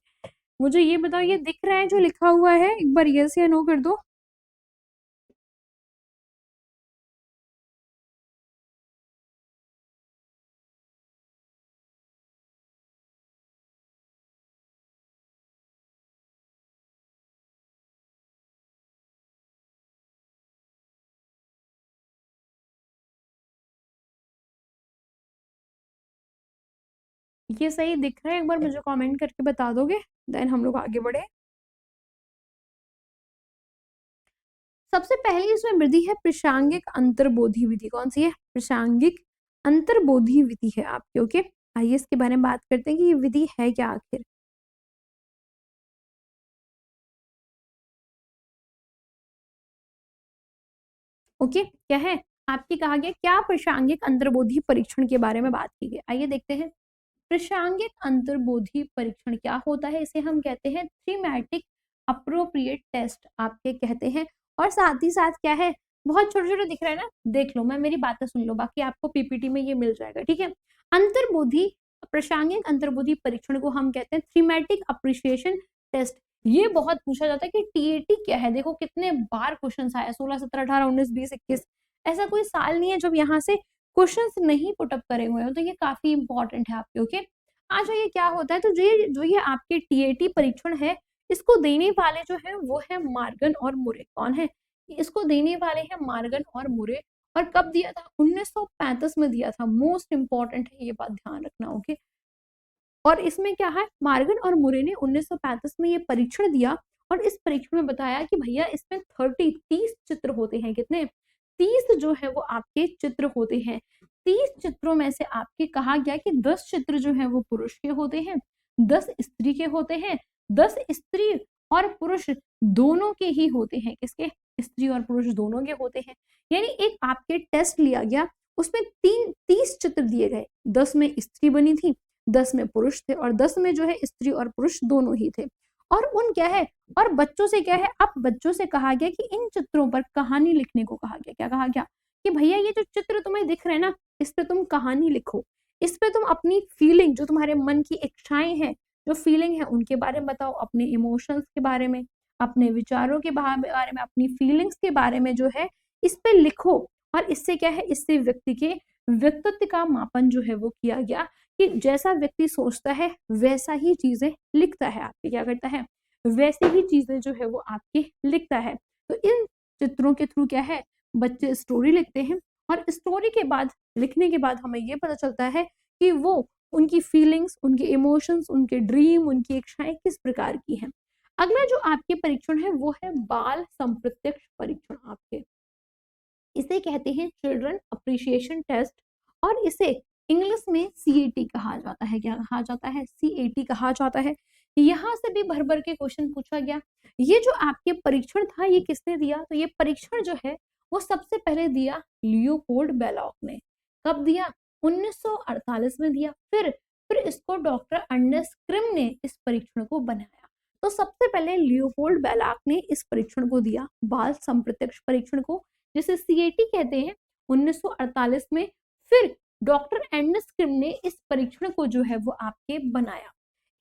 मुझे ये बताओ, ये दिख रहा है जो लिखा हुआ है? एक बार यस या नो कर दो। ये सही दिख रहा है? एक बार मुझे कमेंट करके बता दोगे, देन हम लोग आगे बढ़े। सबसे पहली इसमें विधि है प्रासंगिक अंतर्बोधी विधि। कौन सी है? प्रासंगिक अंतर्बोधि विधि है आपकी। ओके, आइए इसके बारे में बात करते हैं कि ये विधि है क्या आखिर। ओके, क्या है आपकी कहा गया क्या प्रासंगिक अंतर्बोधि परीक्षण के बारे में बात की गई। आइए देखते हैं प्रासंगिक अंतर्बोधि परीक्षण क्या होता है। इसे हम कहते हैं थीमेटिक अप्रोप्रिएट टेस्ट आपके कहते हैं। और साथ ही साथ क्या है, बहुत छोटे छोटे दिख रहा है ना, देख लो, मैं मेरी बातें सुन लो, बाकी आपको पीपीटी में ये मिल जाएगा, ठीक है। अंतर्बोधि प्रासंगिक अंतर्बोधि परीक्षण को हम कहते हैं थीमेटिक अप्रिसिएशन टेस्ट। ये बहुत पूछा जाता है कि टीएटी क्या है। देखो कितने बार क्वेश्चन आया, 16 17 18 19 20 21, ऐसा कोई साल नहीं है जब यहाँ से क्वेश्चंस नहीं पुटअप करे हुए हो, तो ये काफी इंपॉर्टेंट है आपके। ओके, आज ये क्या होता है, तो जो ये आपके टीएटी परीक्षण है, इसको देने वाले जो है वो है मार्गन और मुरे। कौन है इसको देने वाले हैं? मार्गन और मुरे। और कब दिया था? 1935 में दिया था। मोस्ट इंपॉर्टेंट है, ये बात ध्यान रखना। ओके, और इसमें क्या है, मार्गन और मुरे ने 1935 में ये परीक्षण दिया और इस परीक्षण में बताया कि भैया इसमें 30 चित्र होते हैं। कितने? 30 जो है वो आपके चित्र होते हैं। 30 चित्रों में से आपके कहा गया कि 10 चित्र जो है वो पुरुष के होते हैं, 10 स्त्री के होते हैं, 10 स्त्री और पुरुष दोनों के ही होते हैं। किसके? स्त्री और पुरुष दोनों के होते हैं। यानी एक आपके टेस्ट लिया गया, उसमें 30 चित्र दिए गए, 10 में स्त्री बनी थी, 10 में पुरुष थे और 10 में जो है स्त्री और पुरुष दोनों ही थे। और उन क्या है, और बच्चों से क्या है, अब बच्चों से कहा गया कि इन चित्रों पर कहानी लिखने को कहा गया। क्या कहा गया कि भैया ये जो चित्र तुम्हें दिख रहे हैं ना, इस पे तुम कहानी लिखो, इस पे तुम अपनी फीलिंग, जो तुम्हारे मन की इच्छाएं हैं, जो फीलिंग है उनके बारे में बताओ, अपने इमोशंस के बारे में, अपने विचारों के बारे में, अपनी फीलिंग्स के बारे में जो है इस पे लिखो। और इससे क्या है, इससे व्यक्ति के व्यक्तित्व का मापन जो है वो किया गया कि जैसा व्यक्ति सोचता है वैसा ही चीजें लिखता है। आपके क्या करता है, वैसे ही चीजें जो है वो आपके लिखता है। तो इन चित्रों के थ्रू क्या है, बच्चे स्टोरी लिखते हैं और स्टोरी के बाद, लिखने के बाद हमें ये पता चलता है कि वो उनकी फीलिंग्स, उनके इमोशंस, उनके ड्रीम, उनकी इच्छाएं किस प्रकार की हैं। अगला जो आपके परीक्षण है वो है बाल संप्रत्यक्ष परीक्षण आपके। इसे कहते हैं चिल्ड्रन अप्रिशिएशन टेस्ट और इसे इंग्लिश में सीएटी कहा जाता है। क्या कहा जाता है? सीएटी कहा जाता है। यहाँ से भी भर भर के क्वेश्चन पूछा गया। ये जो आपके परीक्षण था ये किसने दिया? तो ये परीक्षण जो है वो सबसे पहले दिया लियोपोल्ड बेलॉक ने। कब दिया? 1948 में दिया। फिर इसको डॉक्टर अर्नेस्ट क्रिम ने इस परीक्षण को बनाया। तो सबसे पहले लियोपोल्ड बेलॉक ने इस परीक्षण को दिया, बाल संप्रत्यक्ष परीक्षण को, जिसे सीएटी कहते हैं, 1948 में। फिर डॉक्टर एंडस क्रिम ने इस परीक्षण को जो है वो आपके बनाया।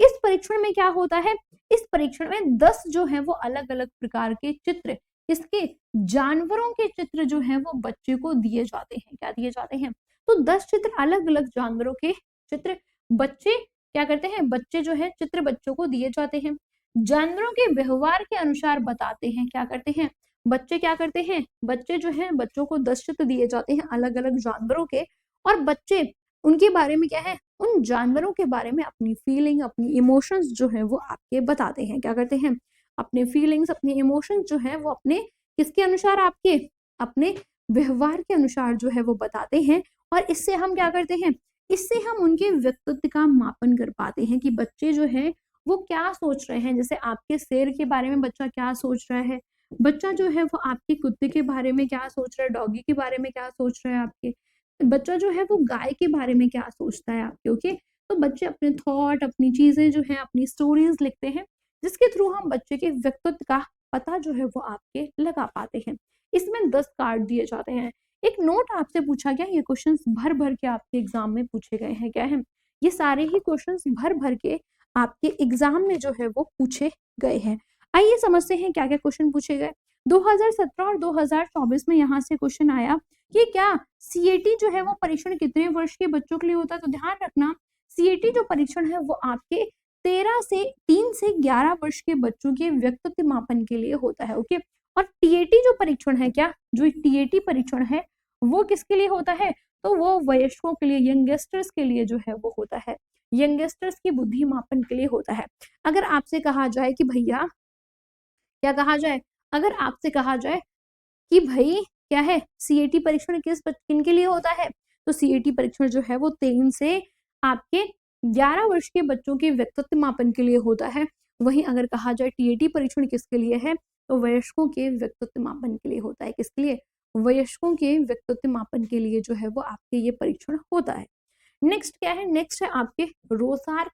इस परीक्षण में क्या होता है, इस परीक्षण में 10 जो है वो अलग अलग प्रकार के चित्र, इसके जानवरों के चित्र जो है वो बच्चे को दिए जाते हैं। क्या दिए जाते हैं? तो 10 चित्र, अलग अलग जानवरों के चित्र बच्चे क्या करते हैं, बच्चे जो है चित्र बच्चों को दिए जाते हैं, जानवरों के व्यवहार के अनुसार बताते हैं। क्या करते हैं बच्चे, क्या करते हैं बच्चे जो है, बच्चों को 10 चित्र दिए जाते हैं अलग अलग जानवरों के, और बच्चे उनके बारे में क्या है, उन जानवरों के बारे में अपनी फीलिंग, अपनी इमोशंस जो है वो आपके बताते हैं। क्या करते हैं, अपने फीलिंग्स, अपने इमोशंस जो है वो अपने किसके अनुसार, आपके अपने व्यवहार के अनुसार जो है वो बताते हैं। और इससे हम क्या करते हैं, इससे हम उनके व्यक्तित्व का मापन कर पाते हैं कि बच्चे जो है वो क्या सोच रहे हैं। जैसे आपके शेर के बारे में बच्चा क्या सोच रहा है, बच्चा जो है वो आपके कुत्ते के बारे में क्या सोच रहा है, डॉगी के बारे में क्या सोच रहा है, आपके बच्चा जो है वो गाय के बारे में क्या सोचता है आपके। ओके, तो बच्चे अपने थॉट, अपनी चीजें जो है, अपनी स्टोरीज लिखते हैं, जिसके थ्रू हम बच्चे के व्यक्तित्व का पता जो है वो आपके लगा पाते हैं। इसमें 10 कार्ड दिए जाते हैं। एक नोट आपसे पूछा गया, ये क्वेश्चन भर भर के आपके एग्जाम में पूछे गए हैं। क्या है, ये सारे ही क्वेश्चन भर भर के आपके एग्जाम में जो है वो पूछे गए हैं। आइए समझते हैं क्या क्या क्वेश्चन पूछे गए। 2017 और 2024 में यहाँ से क्वेश्चन आया कि क्या सीएटी जो है वो परीक्षण कितने वर्ष के बच्चों के लिए होता है। तो ध्यान रखना, सीएटी जो परीक्षण है वो आपके 3 से 11 वर्ष के बच्चों के व्यक्तित्व मापन के लिए होता है। ओके, और टीएटी जो परीक्षण है, क्या जो टीएटी परीक्षण है वो किसके लिए होता है, तो वो वयस्कों के लिए, यंगस्टर्स के लिए जो है वो होता है, यंगस्टर्स की बुद्धि मापन के लिए होता है। अगर आपसे कहा जाए कि भैया, क्या कहा जाए, अगर आपसे कहा जाए कि भाई क्या है, सीएटी परीक्षण किन के लिए होता है, तो सीईटी परीक्षण जो है वो 3 से आपके 11 वर्ष के बच्चों के व्यक्तित्व मापन के लिए होता है। वहीं अगर कहा जाए टीएटी परीक्षण किसके लिए है, तो वयस्कों के व्यक्तित्व मापन के लिए होता है। किसके लिए? वयस्कों के व्यक्तित्व मापन के लिए जो है वो आपके ये परीक्षण होता है। नेक्स्ट क्या है? नेक्स्ट है आपके रोसार्क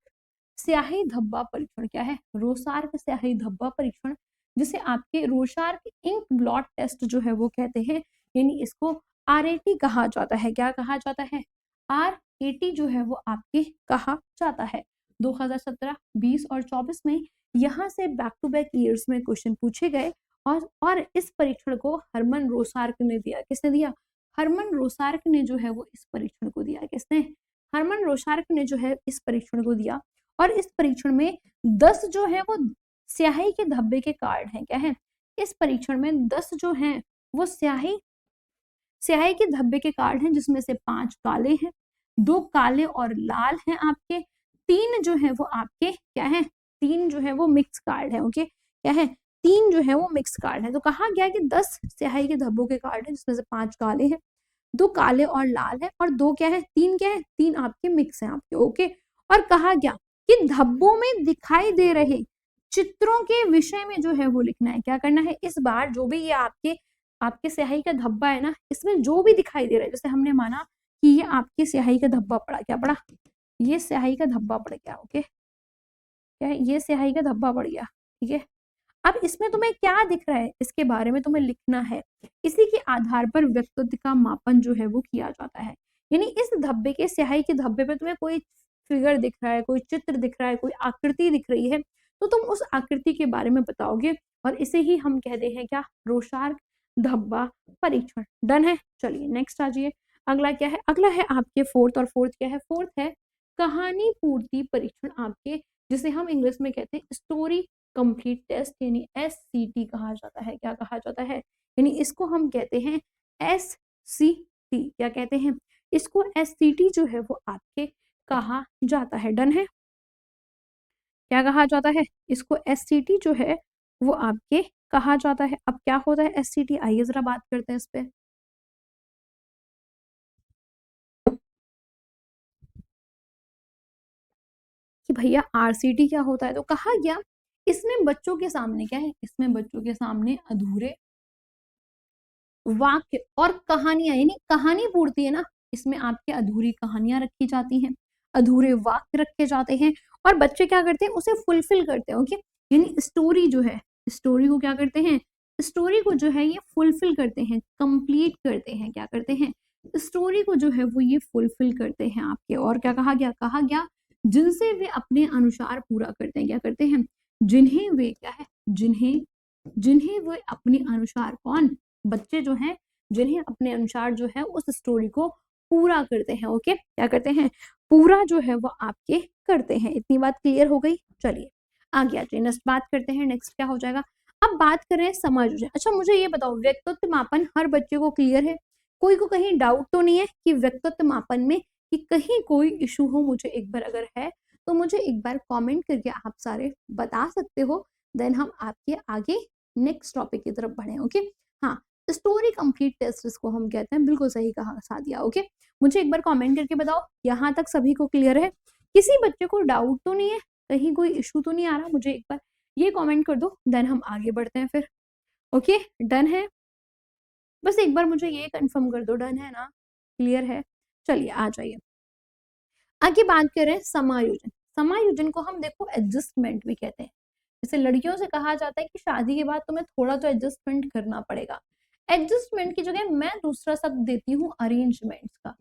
स्याही धब्बा परीक्षण। क्या है? रोसार्क स्याही धब्बा परीक्षण, जिसे आपके रोसार्क इंक ब्लॉट टेस्ट जो है वो कहते हैं, यानी इसको आरएटी कहा जाता है। क्या कहा जाता है? आरएटी जो है वो आपके कहा जाता है। 2017, 20 और 24 में यहाँ से बैक टू बैक ईयर्स में क्वेश्चन पूछे गए और इस परीक्षण को हरमन रोसार्क ने दिया। किसने दिया? हरमन रोसार्क ने जो है वो इस परीक्षण को दिया। किसने? हरमन रोसार्क ने जो है इस परीक्षण को दिया। और इस परीक्षण में 10 जो है वो स्याही के धब्बे के कार्ड हैं। क्या है? इस परीक्षण में 10 जो हैं वो स्याही के धब्बे के कार्ड हैं, जिसमें से 5 काले हैं, 2 काले और लाल हैं आपके, 3 जो है वो आपके क्या है? 3 जो है वो मिक्स कार्ड है। ओके, क्या है? 3 जो है वो मिक्स कार्ड है। तो कहा गया कि 10 स्याही के धब्बों के कार्ड हैं, जिसमें से 5 काले हैं, 2 काले और लाल है, और 2 क्या है? 3 क्या है? 3 आपके मिक्स हैं आपके। ओके, और कहा गया कि धब्बों में दिखाई दे रहे चित्रों के विषय में जो है वो लिखना है। क्या करना है? इस बार जो भी ये आपके स्याही का धब्बा है ना, इसमें जो भी दिखाई दे रहा है, जैसे हमने माना कि ये आपके स्याही का धब्बा पड़ा। क्या पड़ा? ये स्याही का धब्बा पड़ गया। ओके, क्या है? ये स्याही का धब्बा पड़ गया। ठीक है, अब इसमें तुम्हें क्या दिख रहा है, इसके बारे में तुम्हें लिखना है। इसी के आधार पर व्यक्तित्व का मापन जो है वो किया जाता है। यानी इस धब्बे के स्याही के धब्बे पे तुम्हें कोई फिगर दिख रहा है, कोई चित्र दिख रहा है, कोई आकृति दिख रही है, तो तुम उस आकृति के बारे में बताओगे, और इसे ही हम कहते हैं क्या? रोसार्क धब्बा परीक्षण। डन है। चलिए नेक्स्ट आ जाइए। अगला क्या है? अगला है आपके फोर्थ, और फोर्थ क्या है? फोर्थ है कहानी पूर्ति परीक्षण आपके, जिसे हम इंग्लिश में कहते हैं स्टोरी कंप्लीट टेस्ट, यानी एससीटी कहा जाता है। क्या कहा जाता है? यानी इसको हम कहते हैं एससीटी। क्या कहते हैं? इसको एससीटी जो है वो आपके कहा जाता है। डन है। क्या कहा जाता है? इसको एससीटी जो है वो आपके कहा जाता है। अब क्या होता है एससीटी? आइए जरा बात करते हैं इस पे। कि भैया आरसीटी क्या होता है, तो कहा गया इसमें बच्चों के सामने क्या है? इसमें बच्चों के सामने अधूरे वाक्य और कहानियां, यानी कहानी पूर्ति है ना, इसमें आपके अधूरी कहानियां रखी जाती हैं, अधूरे वाक्य रखे जाते हैं, और बच्चे क्या करते हैं? उसे फुलफिल करते हैं। ओके, यानी स्टोरी जो है, स्टोरी को क्या करते हैं? स्टोरी को जो है ये फुलफिल करते हैं, कंप्लीट करते हैं। क्या करते हैं? स्टोरी को जो है वो ये फुलफिल करते हैं आपके। और क्या कहा गया? कहा गया जिनसे वे अपने अनुसार पूरा करते हैं। क्या करते हैं? जिन्हें वे क्या है? जिन्हें वे अपने अनुसार, कौन? बच्चे जो हैं, जिन्हें अपने अनुसार जो है उस स्टोरी को पूरा करते हैं। ओके, क्या करते हैं? पूरा जो है वो आपके करते हैं। इतनी बात क्लियर हो गई। चलिए आगे आते हैं, नेक्स्ट बात करते हैं। नेक्स्ट क्या हो जाएगा? अब बात करें समायोजन। अच्छा मुझे ये बताओ, व्यक्तित्व मापन हर बच्चे को क्लियर है? कोई को कहीं डाउट तो नहीं है कि व्यक्तित्व मापन में कि कहीं कोई इशू हो? मुझे एक बार अगर है तो मुझे एक बार कमेंट करके आप सारे बता सकते हो, देन हम आपके आगे नेक्स्ट टॉपिक की तरफ बढ़े। ओके, हाँ, स्टोरी कंप्लीट टेस्ट इसको हम कहते हैं। बिल्कुल सही कहा सादिया। ओके, मुझे एक बार कमेंट करके बताओ, यहाँ तक सभी को क्लियर है? किसी बच्चे को डाउट तो नहीं है? कहीं कोई इशू तो नहीं आ रहा? मुझे एक बार ये कमेंट कर दो, देन हम आगे बढ़ते हैं फिर। ओके, डन है? बस एक बार मुझे ये कंफर्म कर दो, डन है ना? क्लियर है? चलिए आ जाइए, आगे बात करें समायोजन। समायोजन को हम देखो एडजस्टमेंट भी कहते हैं। जैसे लड़कियों से कहा जाता है कि शादी के बाद तुम्हें थोड़ा तो एडजस्टमेंट करना पड़ेगा। एडजस्टमेंट की जगह मैं दूसरा शब्द देती हूँ अरेंजमेंट का।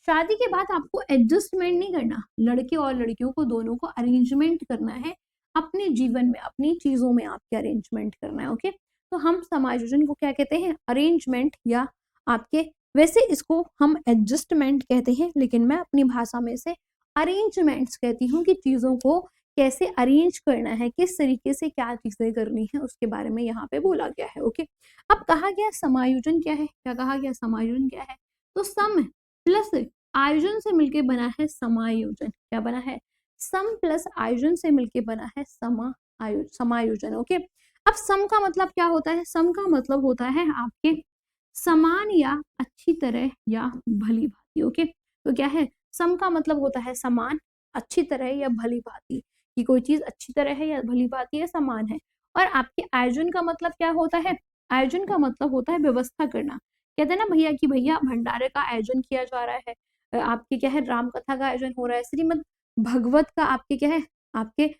शादी के बाद आपको एडजस्टमेंट नहीं करना, लड़के और लड़कियों को दोनों को अरेंजमेंट करना है अपने जीवन में, अपनी चीजों में आपके अरेंजमेंट करना है। ओके, तो हम समायोजन को क्या कहते हैं? अरेंजमेंट, या आपके वैसे इसको हम एडजस्टमेंट कहते हैं, लेकिन मैं अपनी भाषा में से अरेंजमेंट्स कहती हूँ कि चीजों को कैसे अरेंज करना है, किस तरीके से क्या चीजें करनी है, उसके बारे में यहाँ पे बोला गया है। ओके, अब कहा गया समायोजन क्या है? क्या कहा गया? समायोजन क्या है? तो सम प्लस आयोजन से मिलके बना है समायोजन। क्या बना है? सम प्लस आयोजन से मिलके बना है समायोजन। ओके, अब सम का मतलब क्या होता है? सम का मतलब होता है आपके समान या अच्छी तरह या भली भांति। भांति। ओके, तो क्या है, सम का मतलब होता है समान, अच्छी तरह या भली भांति, कि कोई चीज अच्छी तरह है या भली भांति है, समान है। और आपके आयोजन का मतलब क्या होता है, आयोजन का मतलब होता है व्यवस्था करना। कहते हैं ना भैया कि भैया भंडारे का आयोजन किया जा रहा है, आपके क्या है राम कथा का आयोजन हो रहा है, श्रीमद् भगवत का आपके क्या है, आपके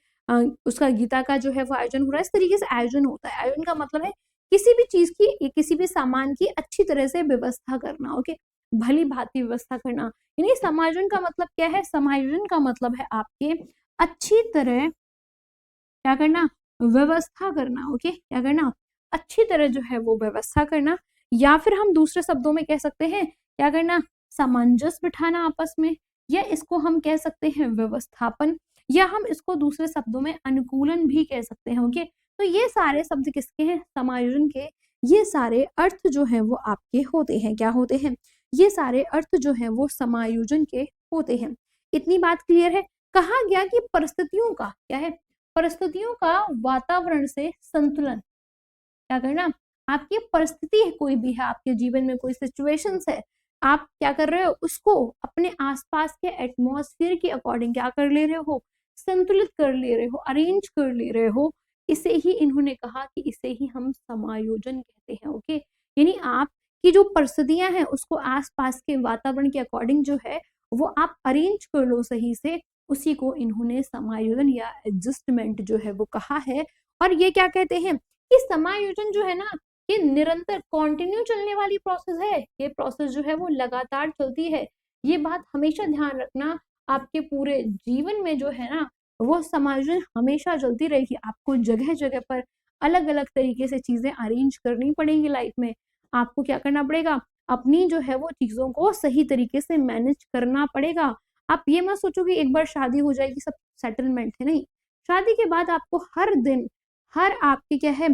उसका गीता का जो है वो आयोजन हो रहा है। इस तरीके से आयोजन होता है। आयोजन का मतलब है किसी भी चीज की, किसी भी सामान की अच्छी तरह से व्यवस्था करना। ओके, भली भांति व्यवस्था करना। यानी समायोजन का मतलब क्या है, समायोजन का मतलब है आपके अच्छी तरह क्या करना, व्यवस्था करना। ओके, क्या करना, अच्छी तरह जो है वो व्यवस्था करना, या फिर हम दूसरे शब्दों में कह सकते हैं क्या करना, सामंजस्य बिठाना आपस में, या इसको हम कह सकते हैं व्यवस्थापन, या हम इसको दूसरे शब्दों में अनुकूलन भी कह सकते हैं। ओके, तो ये सारे शब्द किसके हैं, समायोजन के। ये सारे अर्थ जो है वो आपके होते हैं, क्या होते हैं, ये सारे अर्थ जो है वो समायोजन के होते हैं। इतनी बात क्लियर है। कहा गया कि परिस्थितियों का क्या है, परिस्थितियों का वातावरण से संतुलन क्या करना, आपकी परिस्थिति है, कोई भी है आपके जीवन में, कोई सिचुएशंस है, आप क्या कर रहे हो, उसको अपने आसपास के एटमॉस्फेयर के अकॉर्डिंग क्या कर ले रहे हो, संतुलित कर ले रहे हो, अरेंज कर ले रहे हो। इसे ही इन्होंने कहा कि इसे ही हम समायोजन कहते हैं। ओके, यानी आपकी जो परिस्थितियां हैं उसको आसपास के वातावरण के अकॉर्डिंग जो है वो आप अरेंज कर लो सही से, उसी को इन्होंने समायोजन या एडजस्टमेंट जो है वो कहा है। और ये क्या कहते हैं कि समायोजन जो है ना, ये निरंतर कॉन्टिन्यू चलने वाली प्रोसेस है। ये प्रोसेस जो है वो लगातार चलती है। ये बात हमेशा ध्यान रखना, आपके पूरे जीवन में जो है ना वो समायोजन हमेशा चलती रहेगी। आपको जगह जगह पर अलग अलग तरीके से चीजें अरेंज करनी पड़ेंगी लाइफ में। आपको क्या करना पड़ेगा, अपनी जो है वो चीजों को सही तरीके से मैनेज करना पड़ेगा। आप ये मत सोचो कि एक बार शादी हो जाएगी सब सेटलमेंट है, नहीं। शादी के बाद आपको हर दिन, हर आपकी क्या है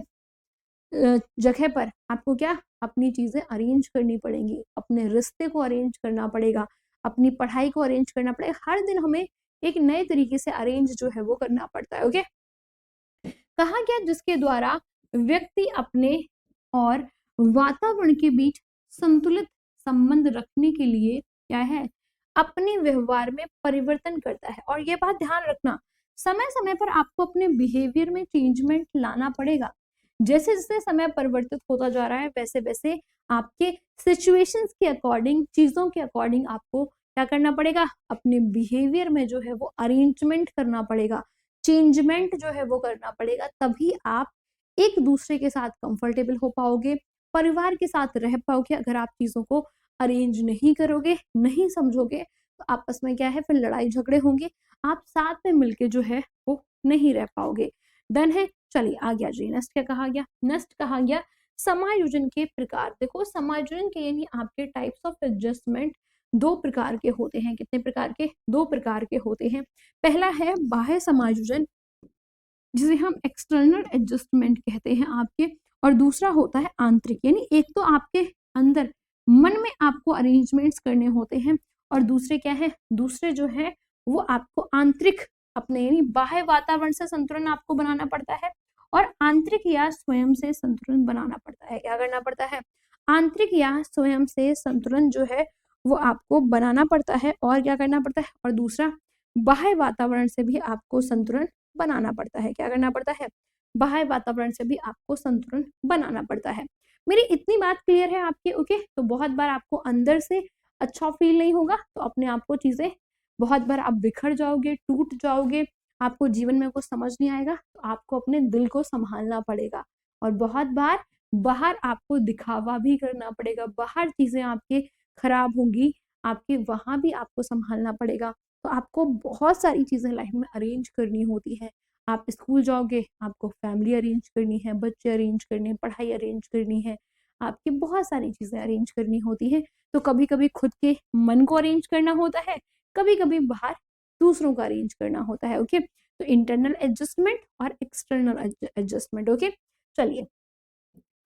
जगह पर आपको क्या अपनी चीजें अरेंज करनी पड़ेंगी, अपने रिश्ते को अरेंज करना पड़ेगा, अपनी पढ़ाई को अरेंज करना पड़ेगा। हर दिन हमें एक नए तरीके से अरेंज जो है वो करना पड़ता है। ओके, कहा गया जिसके द्वारा व्यक्ति अपने और वातावरण के बीच संतुलित संबंध रखने के लिए क्या है, अपने व्यवहार में परिवर्तन करता है। और ये बात ध्यान रखना, समय समय पर आपको अपने बिहेवियर में चेंजमेंट लाना पड़ेगा। जैसे जैसे समय परिवर्तित होता जा रहा है वैसे वैसे आपके सिचुएशंस के अकॉर्डिंग, चीजों के अकॉर्डिंग आपको क्या करना पड़ेगा, अपने बिहेवियर में जो है वो अरेंजमेंट करना पड़ेगा, चेंजमेंट जो है वो करना पड़ेगा। तभी आप एक दूसरे के साथ कंफर्टेबल हो पाओगे, परिवार के साथ रह पाओगे। अगर आप चीजों को अरेंज नहीं करोगे, नहीं समझोगे, तो आपस में क्या है फिर लड़ाई झगड़े होंगे, आप साथ में मिलके जो है वो नहीं रह पाओगे। डन है, चलिए आ गया जी। नेक्स्ट क्या कहा गया, नेक्स्ट कहा गया समायोजन के प्रकार। देखो समायोजन के यानी आपके टाइप्स ऑफ एडजस्टमेंट दो प्रकार के होते हैं। कितने प्रकार के, दो प्रकार के होते हैं। पहला है बाह्य समायोजन, जिसे हम एक्सटर्नल एडजस्टमेंट कहते हैं आपके, और दूसरा होता है आंतरिक। यानी एक तो आपके अंदर मन में आपको अरेंजमेंट्स करने होते हैं, और दूसरे क्या है, दूसरे जो है वो आपको आंतरिक अपने यानी बाह्य वातावरण से संतुलन आपको बनाना पड़ता है, और आंतरिक या स्वयं से संतुलन बनाना पड़ता है। क्या करना पड़ता है, आंतरिक या स्वयं से संतुलन जो है वो आपको बनाना पड़ता है, और क्या करना पड़ता है, और दूसरा बाह्य वातावरण से भी आपको संतुलन बनाना पड़ता है। क्या करना पड़ता है, बाह्य वातावरण से भी आपको संतुलन बनाना पड़ता है। मेरी इतनी बात क्लियर है आपके। ओके, तो बहुत बार आपको अंदर से अच्छा फील नहीं होगा, तो अपने आप को चीजें बहुत बार आप बिखर जाओगे, टूट जाओगे, आपको जीवन में कुछ समझ नहीं आएगा, तो आपको अपने दिल को संभालना पड़ेगा। और बहुत बार बाहर आपको दिखावा भी करना पड़ेगा, बाहर चीजें आपके खराब होंगी, आपके वहां भी आपको संभालना पड़ेगा। तो आपको बहुत सारी चीजें लाइफ में अरेंज करनी होती है। आप स्कूल जाओगे, आपको फैमिली अरेंज करनी है, बच्चे अरेंज करने हैं, पढ़ाई अरेंज करनी है, आपकी बहुत सारी चीजें अरेंज करनी होती है। तो कभी कभी खुद के मन को अरेंज करना होता है, कभी कभी बाहर दूसरों को अरेंज करना होता है। ओके, तो इंटरनल एडजस्टमेंट और एक्सटर्नल एडजस्टमेंट। ओके, चलिए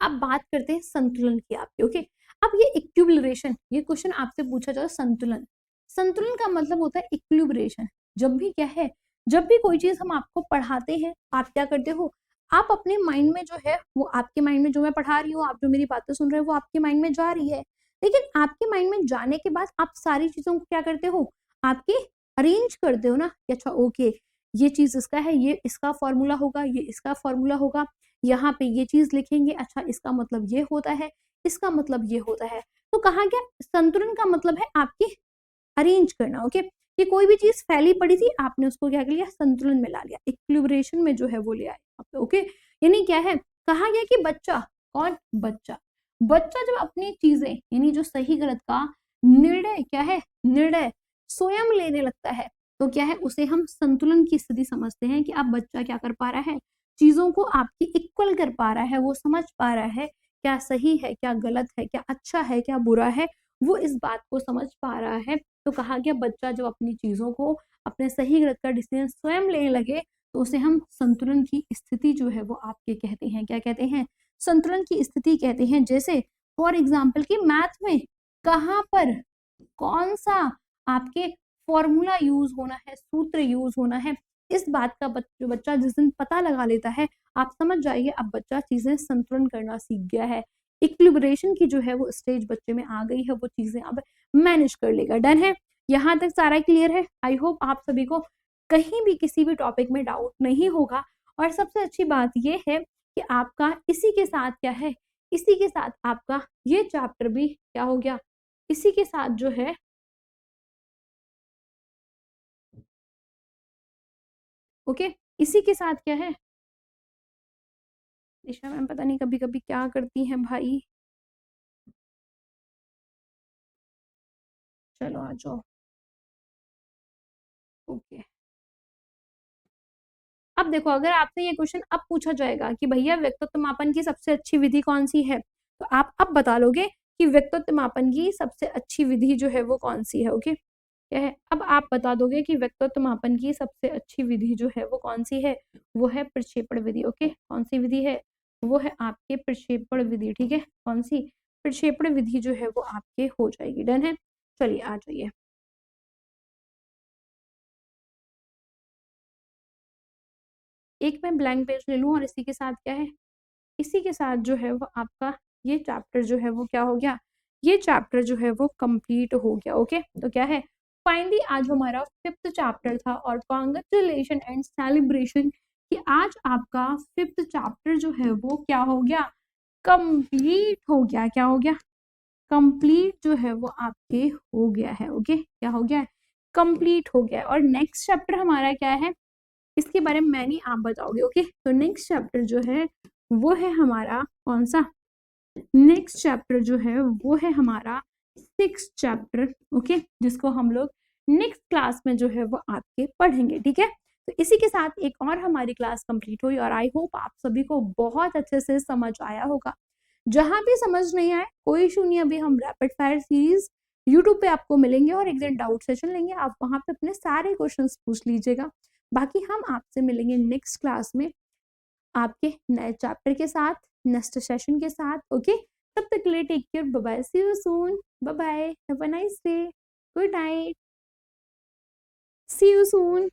अब बात करते हैं संतुलन की आपके। ओके, अब ये इक्विलिब्रेशन, ये क्वेश्चन आपसे पूछा जाए संतुलन, संतुलन का मतलब होता है इक्विलिब्रेशन। जब भी क्या है, जब भी कोई चीज हम आपको पढ़ाते हैं, आप क्या करते हो, आप अपने माइंड में जो है वो आपके माइंड में जो मैं पढ़ा रही हूँ, आप जो मेरी बातें सुन रहे हो वो आपके माइंड में जा रही है, लेकिन आपके माइंड में जाने के बाद आप सारी चीजों को क्या करते हो, आपके अरेंज करते हो ना कि अच्छा ओके ये चीज इसका है, ये इसका फॉर्मूला होगा, ये इसका फॉर्मूला होगा, यहाँ पे ये चीज लिखेंगे, अच्छा इसका मतलब ये होता है, इसका मतलब ये होता है। तो कहा गया संतुलन का मतलब है आपकी अरेंज करना। ओके, कि कोई भी चीज फैली पड़ी थी, आपने उसको क्या कर लिया, संतुलन में ला लिया, इक्विलिब्रेशन में जो है वो ले आए। ओके, यानी क्या है, कहा गया कि बच्चा, कौन, बच्चा, बच्चा जब अपनी चीजें यानी जो सही गलत का निर्णय क्या है, निर्णय स्वयं लेने लगता है, तो क्या है, उसे हम संतुलन की स्थिति समझते हैं कि अब बच्चा क्या कर पा रहा है, चीजों को आपकी इक्वल कर पा रहा है, वो समझ पा रहा है क्या सही है, क्या गलत है, क्या अच्छा है, क्या बुरा है, वो इस बात को समझ पा रहा है। तो कहा गया बच्चा जब अपनी चीजों को, अपने सही गलत का डिसीजन स्वयं लेने लगे, तो उसे हम संतुलन की स्थिति जो है वो आपके कहते हैं, क्या कहते हैं, संतुलन की स्थिति कहते हैं। जैसे फॉर एग्जाम्पल कि मैथ में कहाँ पर कौन सा आपके फॉर्मूला यूज होना है, सूत्र यूज होना है, इस बात का जो बच्चा जिस दिन पता लगा लेता है, आप समझ जाइए अब बच्चा चीजें संतुलन करना सीख गया है, इक्विलिब्रेशन की जो है वो स्टेज बच्चे में आ गई है, वो चीजें अब मैनेज कर लेगा। डन है, यहाँ तक सारा क्लियर है। आई होप आप सभी को कहीं भी किसी भी टॉपिक में डाउट नहीं होगा। और सबसे अच्छी बात यह है कि आपका इसी के साथ क्या है, इसी के साथ आपका ये चैप्टर भी क्या हो गया, इसी के साथ जो है ओके, इसी के साथ क्या है, दिशा मैम पता नहीं कभी कभी क्या करती हैं भाई। चलो आ जाओ। ओके, अब देखो अगर आपसे ये क्वेश्चन अब पूछा जाएगा कि भैया व्यक्तित्व मापन की सबसे अच्छी विधि कौन सी है, तो आप अब बता लोगे कि व्यक्तित्व मापन की सबसे अच्छी विधि जो है वो कौन सी है। ओके, क्या है, अब आप बता दोगे कि व्यक्तित्व मापन की सबसे अच्छी विधि जो है वो कौन सी है, वो है प्रक्षेपण विधि। ओके, कौन सी विधि है, वो है आपके प्रक्षेपण विधि। ठीक है, कौन सी, प्रक्षेपण विधि जो है वो आपके हो जाएगी। डन है, चलिए आ जाइए। एक मैं ब्लैंक पेज ले लूं और इसी के साथ क्या है, इसी के साथ जो है वो आपका ये चैप्टर जो है वो क्या हो गया, ये चैप्टर जो है वो कंप्लीट हो गया। ओके, तो क्या है, फाइनली आज हमारा 5th चैप्टर था और कॉन्ग्रेचुलेशन एंड सेलिब्रेशन कि आज आपका 5th चैप्टर जो है वो क्या हो गया, कंप्लीट हो गया। क्या हो गया, कंप्लीट जो है वो आपके हो गया है। ओके, क्या हो गया, कंप्लीट हो गया। और नेक्स्ट चैप्टर हमारा क्या है, इसके बारे में मैं नहीं आप बताओगे। ओके, तो नेक्स्ट चैप्टर जो है वो है हमारा कौन सा, नेक्स्ट चैप्टर जो है वो है हमारा 6th चैप्टर। ओके, जिसको हम लोग नेक्स्ट क्लास में जो है वो आपके पढ़ेंगे। ठीक है, तो इसी के साथ एक और हमारी क्लास कंप्लीट हुई और आई होप आप सभी को बहुत अच्छे से समझ आया होगा। जहां भी समझ नहीं आए कोई इशू नहीं, अभी हम रैपिड फायर सीरीज यूट्यूब पे आपको मिलेंगे और एक दिन डाउट सेशन लेंगे, आप वहां पे अपने सारे क्वेश्चंस पूछ लीजिएगा। बाकी हम आपसे मिलेंगे नेक्स्ट क्लास में आपके नए चैप्टर के साथ, नेक्स्ट सेशन के साथ। ओके, तब तक के लिए take care, bye bye, see you soon, bye bye, have a nice day, good night, see you soon.